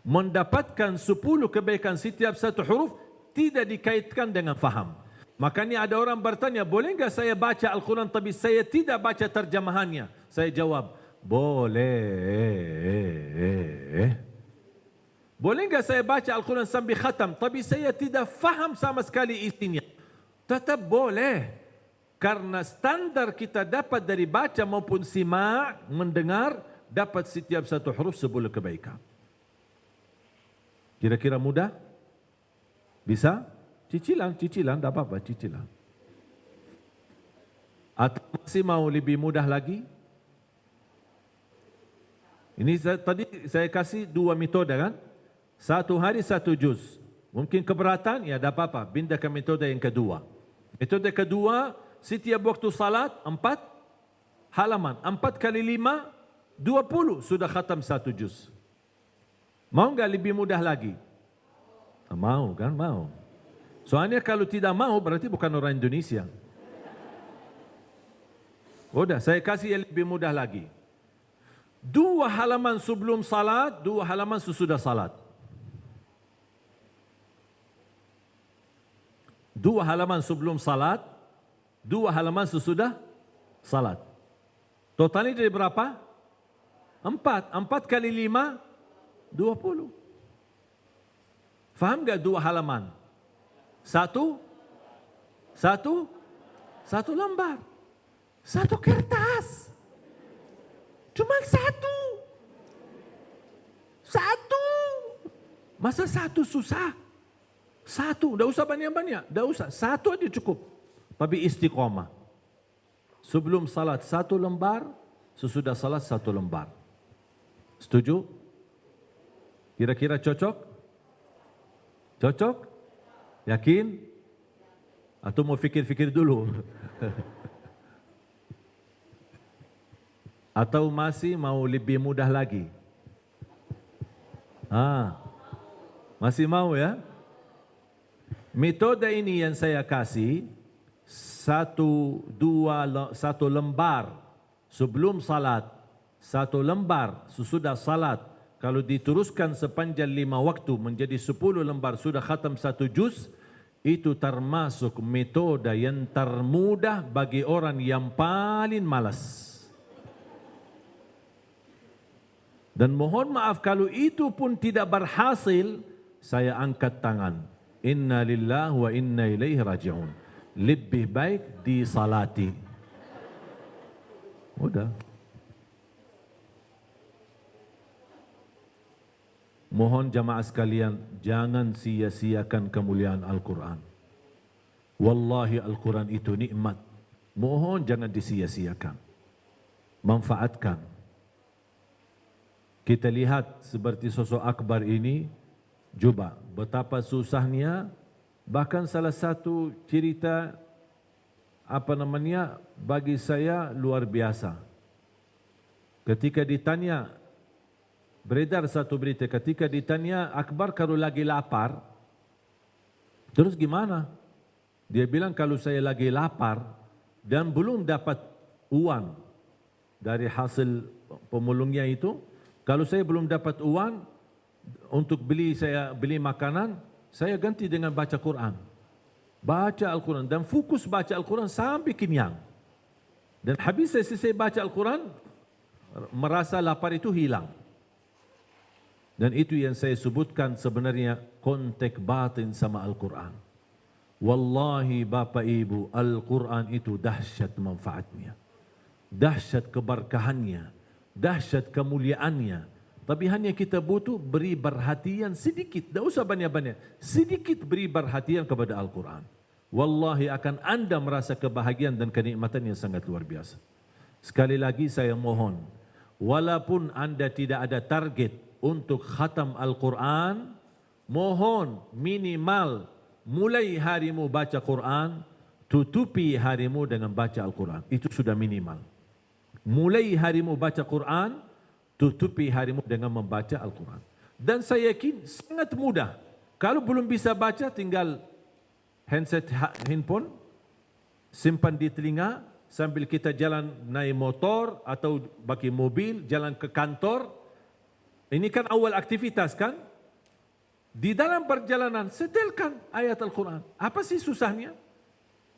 Mendapatkan 10 kebaikan setiap 1 huruf tidak dikaitkan dengan faham. Makanya ada orang bertanya, boleh enggak saya baca Al-Quran tapi saya tidak baca terjemahannya? Saya jawab, boleh. Boleh enggak saya baca Al-Quran sambil khatam tapi saya tidak faham sama sekali isinya? Tetap boleh. Karena standar kita dapat dari baca maupun simak, mendengar, dapat setiap 1 huruf 10 kebaikan. Kira-kira mudah? Bisa? Cicilan, tidak apa-apa, cicilan. Atau masih mau lebih mudah lagi? Ini tadi saya kasih 2 metode kan? 1 hari 1 juz. Mungkin keberatan? Ya tidak apa-apa, pindah ke metode yang kedua. Metode kedua, setiap waktu salat 4 halaman. 4 kali 5, 20 sudah khatam 1 juz. Mau enggak lebih mudah lagi? Mau kan? Mau. Soalnya kalau tidak mau berarti bukan orang Indonesia. Udah, saya kasih yang lebih mudah lagi. 2 halaman sebelum salat, 2 halaman sesudah salat. 2 halaman sebelum salat, 2 halaman sesudah salat. Totalnya jadi berapa? 4. 4 kali 5, 20. Faham enggak 2 halaman? 1 lembar. 1 kertas. Cuma 1. Masa 1 susah? 1, tidak usah banyak-banyak. Tidak usah, 1 aja cukup. Tapi istiqomah. Sebelum salat 1 lembar, sesudah salat 1 lembar. Setuju? Kira-kira cocok? Cocok? Yakin? Atau mau fikir-fikir dulu? Atau masih mau lebih mudah lagi? Masih mau ya? Metode ini yang saya kasih, satu lembar sebelum salat, satu lembar sesudah salat. Kalau diteruskan sepanjang 5 waktu menjadi 10 lembar sudah khatam 1 juz, itu termasuk metode yang termudah bagi orang yang paling malas. Dan mohon maaf kalau itu pun tidak berhasil, saya angkat tangan. Inna lillahi wa inna ilaihi raji'un. Lebih baik disalati. Udah. Mohon jamaah sekalian, jangan sia-siakan kemuliaan Al-Quran. Wallahi Al-Quran itu nikmat. Mohon jangan disia-siakan. Manfaatkan. Kita lihat seperti sosok Akbar ini, coba betapa susahnya, bahkan salah satu cerita bagi saya luar biasa. Ketika ditanya, beredar satu berita, ketika ditanya Akbar kalau lagi lapar, terus gimana? Dia bilang kalau saya lagi lapar dan belum dapat uang dari hasil pemulungnya itu, kalau saya belum dapat uang untuk beli makanan, saya ganti dengan baca Quran. Baca Al-Quran dan fokus baca Al-Quran sampai kenyang. Dan habis saya selesai baca Al-Quran, merasa lapar itu hilang. Dan itu yang saya sebutkan sebenarnya kontak batin sama Al-Quran. Wallahi Bapak Ibu, Al-Quran itu dahsyat manfaatnya. Dahsyat keberkahannya. Dahsyat kemuliaannya. Tapi hanya kita butuh beri perhatian sedikit. Tidak usah banyak-banyak. Sedikit beri perhatian kepada Al-Quran. Wallahi akan anda merasa kebahagiaan dan kenikmatan yang sangat luar biasa. Sekali lagi saya mohon, walaupun anda tidak ada target untuk khatam Al-Quran, mohon minimal mulai harimu baca Quran, tutupi harimu dengan baca Al-Quran. Itu sudah minimal. Mulai harimu baca Quran, tutupi harimu dengan membaca Al-Quran. Dan saya yakin sangat mudah. Kalau belum bisa baca, tinggal handphone, simpan di telinga, sambil kita jalan naik motor atau pakai mobil, jalan ke kantor. Ini kan awal aktivitas kan? Di dalam perjalanan, setelkan ayat Al-Quran. Apa sih susahnya?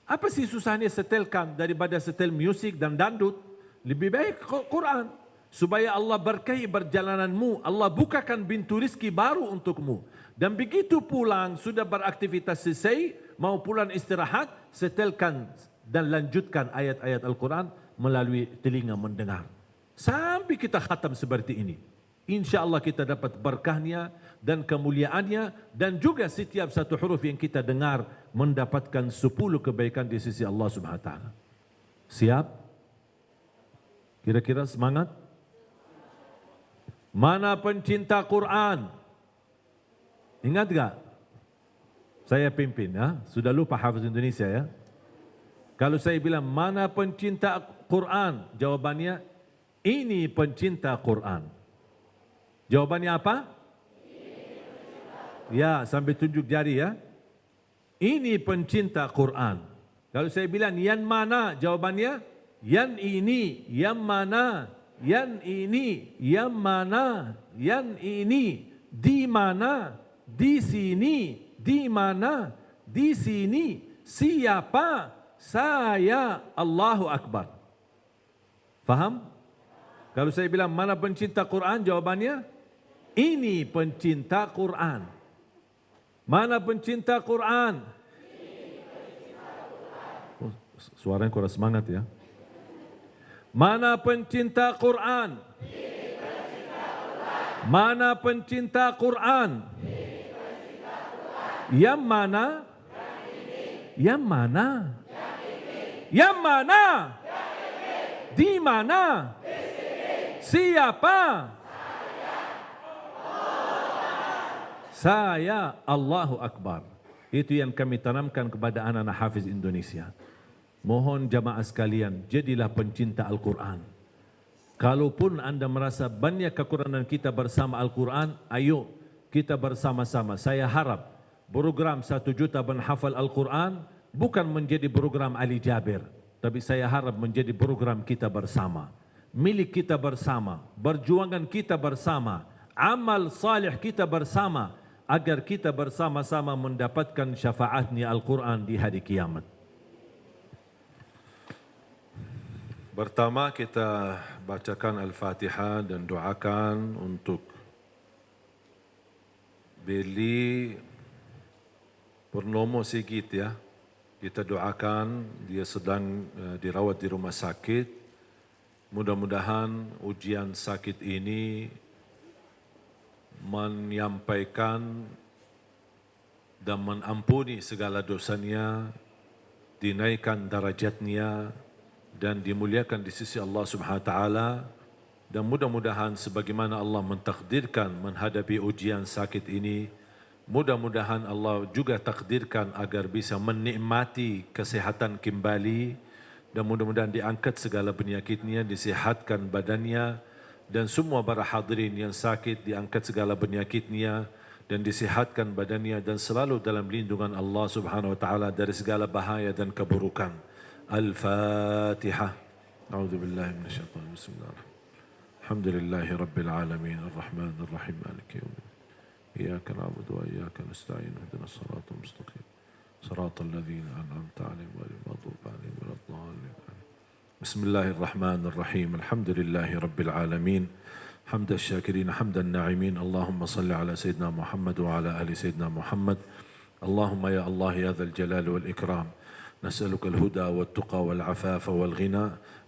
Apa sih susahnya setelkan daripada setel musik dan dandut? Lebih baik Quran. Supaya Allah berkahi perjalananmu. Allah bukakan pintu rizki baru untukmu. Dan begitu pulang, sudah beraktivitas selesai, mau pulang istirahat, setelkan dan lanjutkan ayat-ayat Al-Quran melalui telinga mendengar. Sampai kita khatam seperti ini. Insya Allah kita dapat berkahnya dan kemuliaannya. Dan juga setiap satu huruf yang kita dengar mendapatkan 10 kebaikan di sisi Allah Subhanahu Wa Taala. Siap? Kira-kira semangat? Mana pencinta Quran? Ingat tak? Saya pimpin ya. Sudah lupa Hafiz Indonesia ya. Kalau saya bilang mana pencinta Quran? Jawabannya ini pencinta Quran. Jawabannya apa? Ya, sambil tunjuk jari ya. Ini pencinta Quran. Kalau saya bilang yang mana? Jawabannya yang ini, yang mana, yang ini, yang mana, yang ini, di mana, di sini, di mana, di sini, siapa, saya, Allahu Akbar. Faham? Kalau saya bilang mana pencinta Quran, jawabannya ini pencinta Quran. Mana pencinta Quran? Oh, suaranya kurang semangat ya. Mana pencinta Quran? Mana pencinta Quran? Yang mana? Yang mana? Yang mana? Di mana? Siapa? Saya Allahu Akbar. Itu yang kami tanamkan kepada anak-anak hafiz Indonesia. Mohon jamaah sekalian, jadilah pencinta Al-Quran. Kalaupun anda merasa banyak kekurangan kita bersama Al-Quran, ayo kita bersama-sama. Saya harap program 1 juta penghafal Al-Quran bukan menjadi program Ali Jabir, tapi saya harap menjadi program kita bersama. Milik kita bersama, perjuangan kita bersama, amal salih kita bersama, agar kita bersama-sama mendapatkan syafaatnya Al-Quran di hari kiamat. Pertama kita bacakan Al-Fatihah dan doakan untuk Beli Purnomo Sigit ya. Kita doakan dia sedang dirawat di rumah sakit. Mudah-mudahan ujian sakit ini menyampaikan dan mengampuni segala dosanya, dinaikkan darajatnya dan dimuliakan di sisi Allah Subhanahu wa taala, dan mudah-mudahan sebagaimana Allah mentakdirkan menghadapi ujian sakit ini, mudah-mudahan Allah juga takdirkan agar bisa menikmati kesehatan kembali, dan mudah-mudahan diangkat segala penyakitnya, disehatkan badannya, dan semua para hadirin yang sakit diangkat segala penyakitnya dan disehatkan badannya dan selalu dalam lindungan Allah Subhanahu wa taala dari segala bahaya dan keburukan. Al-Fatihah. A'udzubillahi minasyaitonir rajim. Bismillahirrahmanirrahim. Alhamdulillahi rabbil alamin arrahmanir rahim maliki yaumiddin. Iyyaka na'budu wa iyyaka nasta'in ihdinas siratal mustaqim. Siratal ladzina an'amta 'alaihim ghairil maghdubi 'alaihim waladdallin. Bismillahirrahmanirrahim. Alhamdulillahi rabbil alamin. حمد الشاكرين حمد الناعمين اللهم صل على سيدنا محمد وعلى آل سيدنا محمد اللهم يا الله يا ذا الجلال والإكرام نسألك الهدى والتقى والعفاف والغنى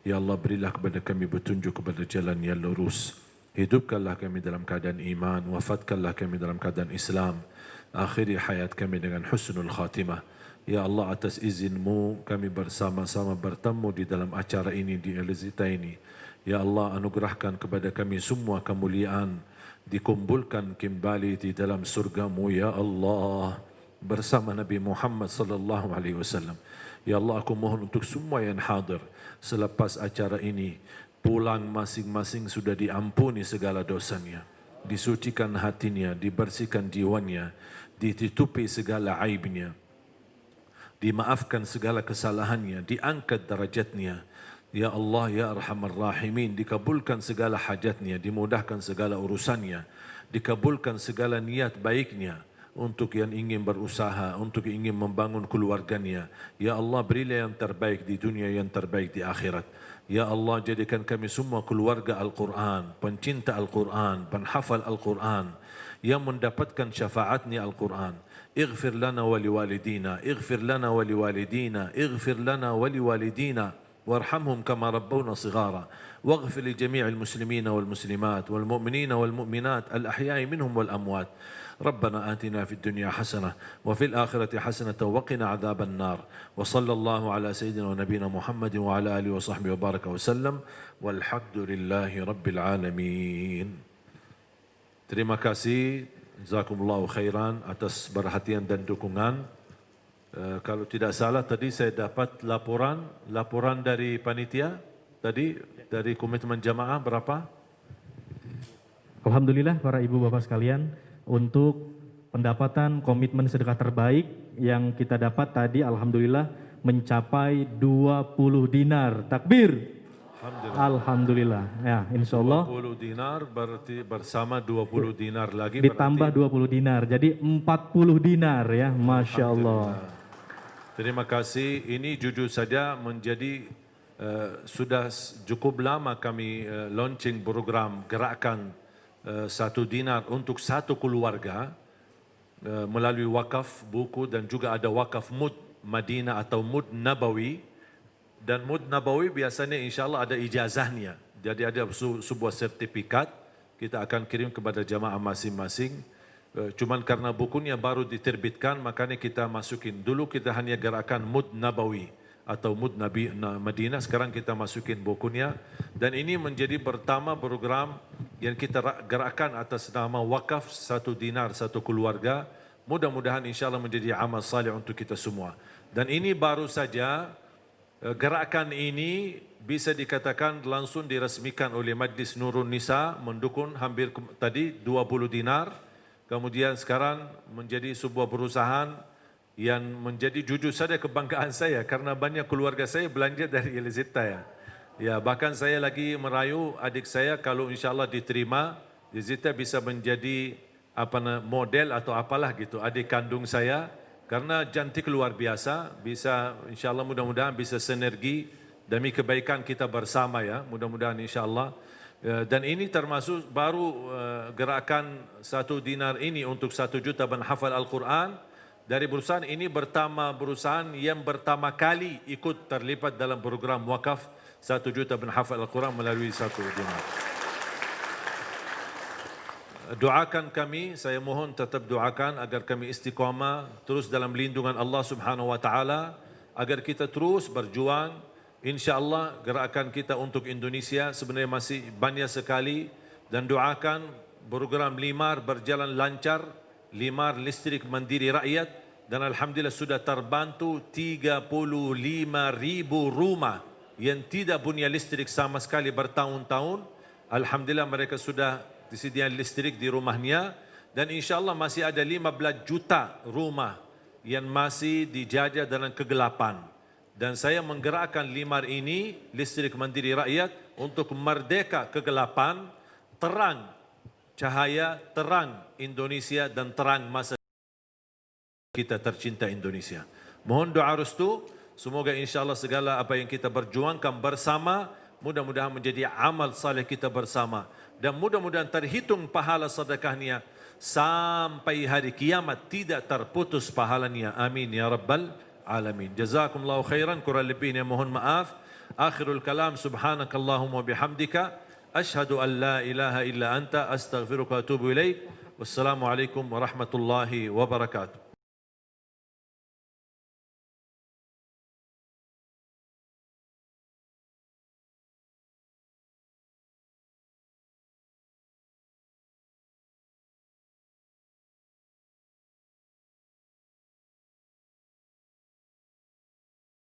يا الله berilah kepada kami petunjuk kepada jalan yang lurus, hidupkanlah kami dalam keadaan iman, wafatkanlah kami dalam keadaan Islam, akhiri hayat kami dengan husnul khatimah. Ya Allah, atas izinmu kami bersama-sama bertemu di dalam acara ini di Elzita ini. Ya Allah, anugerahkan kepada kami semua kemuliaan, dikumpulkan kembali di dalam surgamu ya Allah bersama Nabi Muhammad sallallahu alaihi wasallam. Ya Allah, aku mohon untuk semua yang hadir selepas acara ini pulang masing-masing sudah diampuni segala dosanya, disucikan hatinya, dibersihkan jiwanya, ditutupi segala aibnya, dimaafkan segala kesalahannya, diangkat derajatnya. Ya Allah, ya Arhamar Rahimin, dikabulkan segala hajatnya, dimudahkan segala urusannya, dikabulkan segala niat baiknya untuk yang ingin berusaha, untuk ingin membangun keluarganya. Ya Allah, berilah yang terbaik di dunia, yang terbaik di akhirat. Ya Allah, jadikan kami semua keluarga Al-Quran, pencinta Al-Quran, penhafal Al-Quran, yang mendapatkan syafaatnya Al-Quran. Ighfir lana wa liwalidina, ighfir lana wa liwalidina, ighfir lana wa liwalidina. وارحمهم كما ربونا صغارا واغفر لجميع المسلمين والمسلمات والمؤمنين والمؤمنات الأحياء منهم والأموات ربنا آتنا في الدنيا حسنة وفي الآخرة حسنة وقنا عذاب النار وصلى الله على سيدنا ونبينا محمد وعلى آله وصحبه وبارك وسلم والحمد لله رب العالمين. Terima kasih, jazakumullahu khairan atas perhatian dan dukungan. Kalau tidak salah tadi saya dapat laporan dari panitia tadi dari komitmen jamaah berapa? Alhamdulillah para ibu bapak sekalian, untuk pendapatan komitmen sedekah terbaik yang kita dapat tadi alhamdulillah mencapai 20 dinar. Takbir. Alhamdulillah. Ya, insyaallah 20 dinar berarti bersama 20 dinar lagi ditambah 20 dinar. Jadi 40 dinar ya, Masya Allah. Terima kasih. Ini jujur saja menjadi sudah cukup lama kami launching program gerakan 1 dinar untuk satu keluarga melalui wakaf buku dan juga ada wakaf Mud Madinah atau Mud Nabawi. Dan Mud Nabawi biasanya insyaAllah ada ijazahnya. Jadi ada sebuah sertifikat kita akan kirim kepada jamaah masing-masing. Cuman karena bukunya baru diterbitkan makanya kita masukin. Dulu kita hanya gerakan Mud Nabawi atau Mud Nabi Madinah. Sekarang kita masukin bukunya. Dan ini menjadi pertama program yang kita gerakkan atas nama wakaf 1 dinar 1 keluarga. Mudah-mudahan insyaAllah menjadi amal salih untuk kita semua. Dan ini baru saja, gerakan ini bisa dikatakan langsung diresmikan oleh Majlis Nurun Nisa, mendukung hampir tadi 20 dinar. Kemudian sekarang menjadi sebuah perusahaan yang menjadi jujur saja kebanggaan saya karena banyak keluarga saya belanja dari Elizita ya. Ya, bahkan saya lagi merayu adik saya kalau insyaAllah diterima, Elizita bisa menjadi model atau apalah gitu, adik kandung saya. Karena cantik luar biasa, bisa insyaAllah mudah-mudahan bisa sinergi demi kebaikan kita bersama ya, mudah-mudahan insyaAllah. Dan ini termasuk baru gerakan 1 dinar ini untuk 1 juta menghafal Al-Quran. Dari perusahaan ini pertama perusahaan yang pertama kali ikut terlibat dalam program wakaf 1 juta menghafal Al-Quran melalui 1 dinar. Doakan kami, saya mohon tetap doakan agar kami istiqamah terus dalam lindungan Allah Subhanahu wa taala, agar kita terus berjuang. Insya-Allah gerakan kita untuk Indonesia sebenarnya masih banyak sekali, dan doakan program LIMAR berjalan lancar, LIMAR listrik mandiri rakyat, dan alhamdulillah sudah terbantu 35.000 rumah yang tidak punya listrik sama sekali bertahun-tahun. Alhamdulillah mereka sudah disediakan listrik di rumahnya, dan insyaAllah masih ada 15 juta rumah yang masih dijajah dalam kegelapan. Dan saya menggerakkan LIMAR ini, listrik mandiri rakyat, untuk merdeka kegelapan, terang cahaya, terang Indonesia, dan terang masa kita tercinta Indonesia. Mohon doa restu, semoga insyaAllah segala apa yang kita berjuangkan bersama, mudah-mudahan menjadi amal saleh kita bersama. Dan mudah-mudahan terhitung pahala sedekahnya sampai hari kiamat, tidak terputus pahalanya. Amin ya rabbal alamin. Jazakumullahu khairan, kurang lebihnya mohon maaf. Akhirul kalam, subhanakallahumma bihamdika, ashhadu an la ilaha illa anta, astaghfiruka wa atubu ilaik. Wassalamualaikum warahmatullahi wabarakatuh.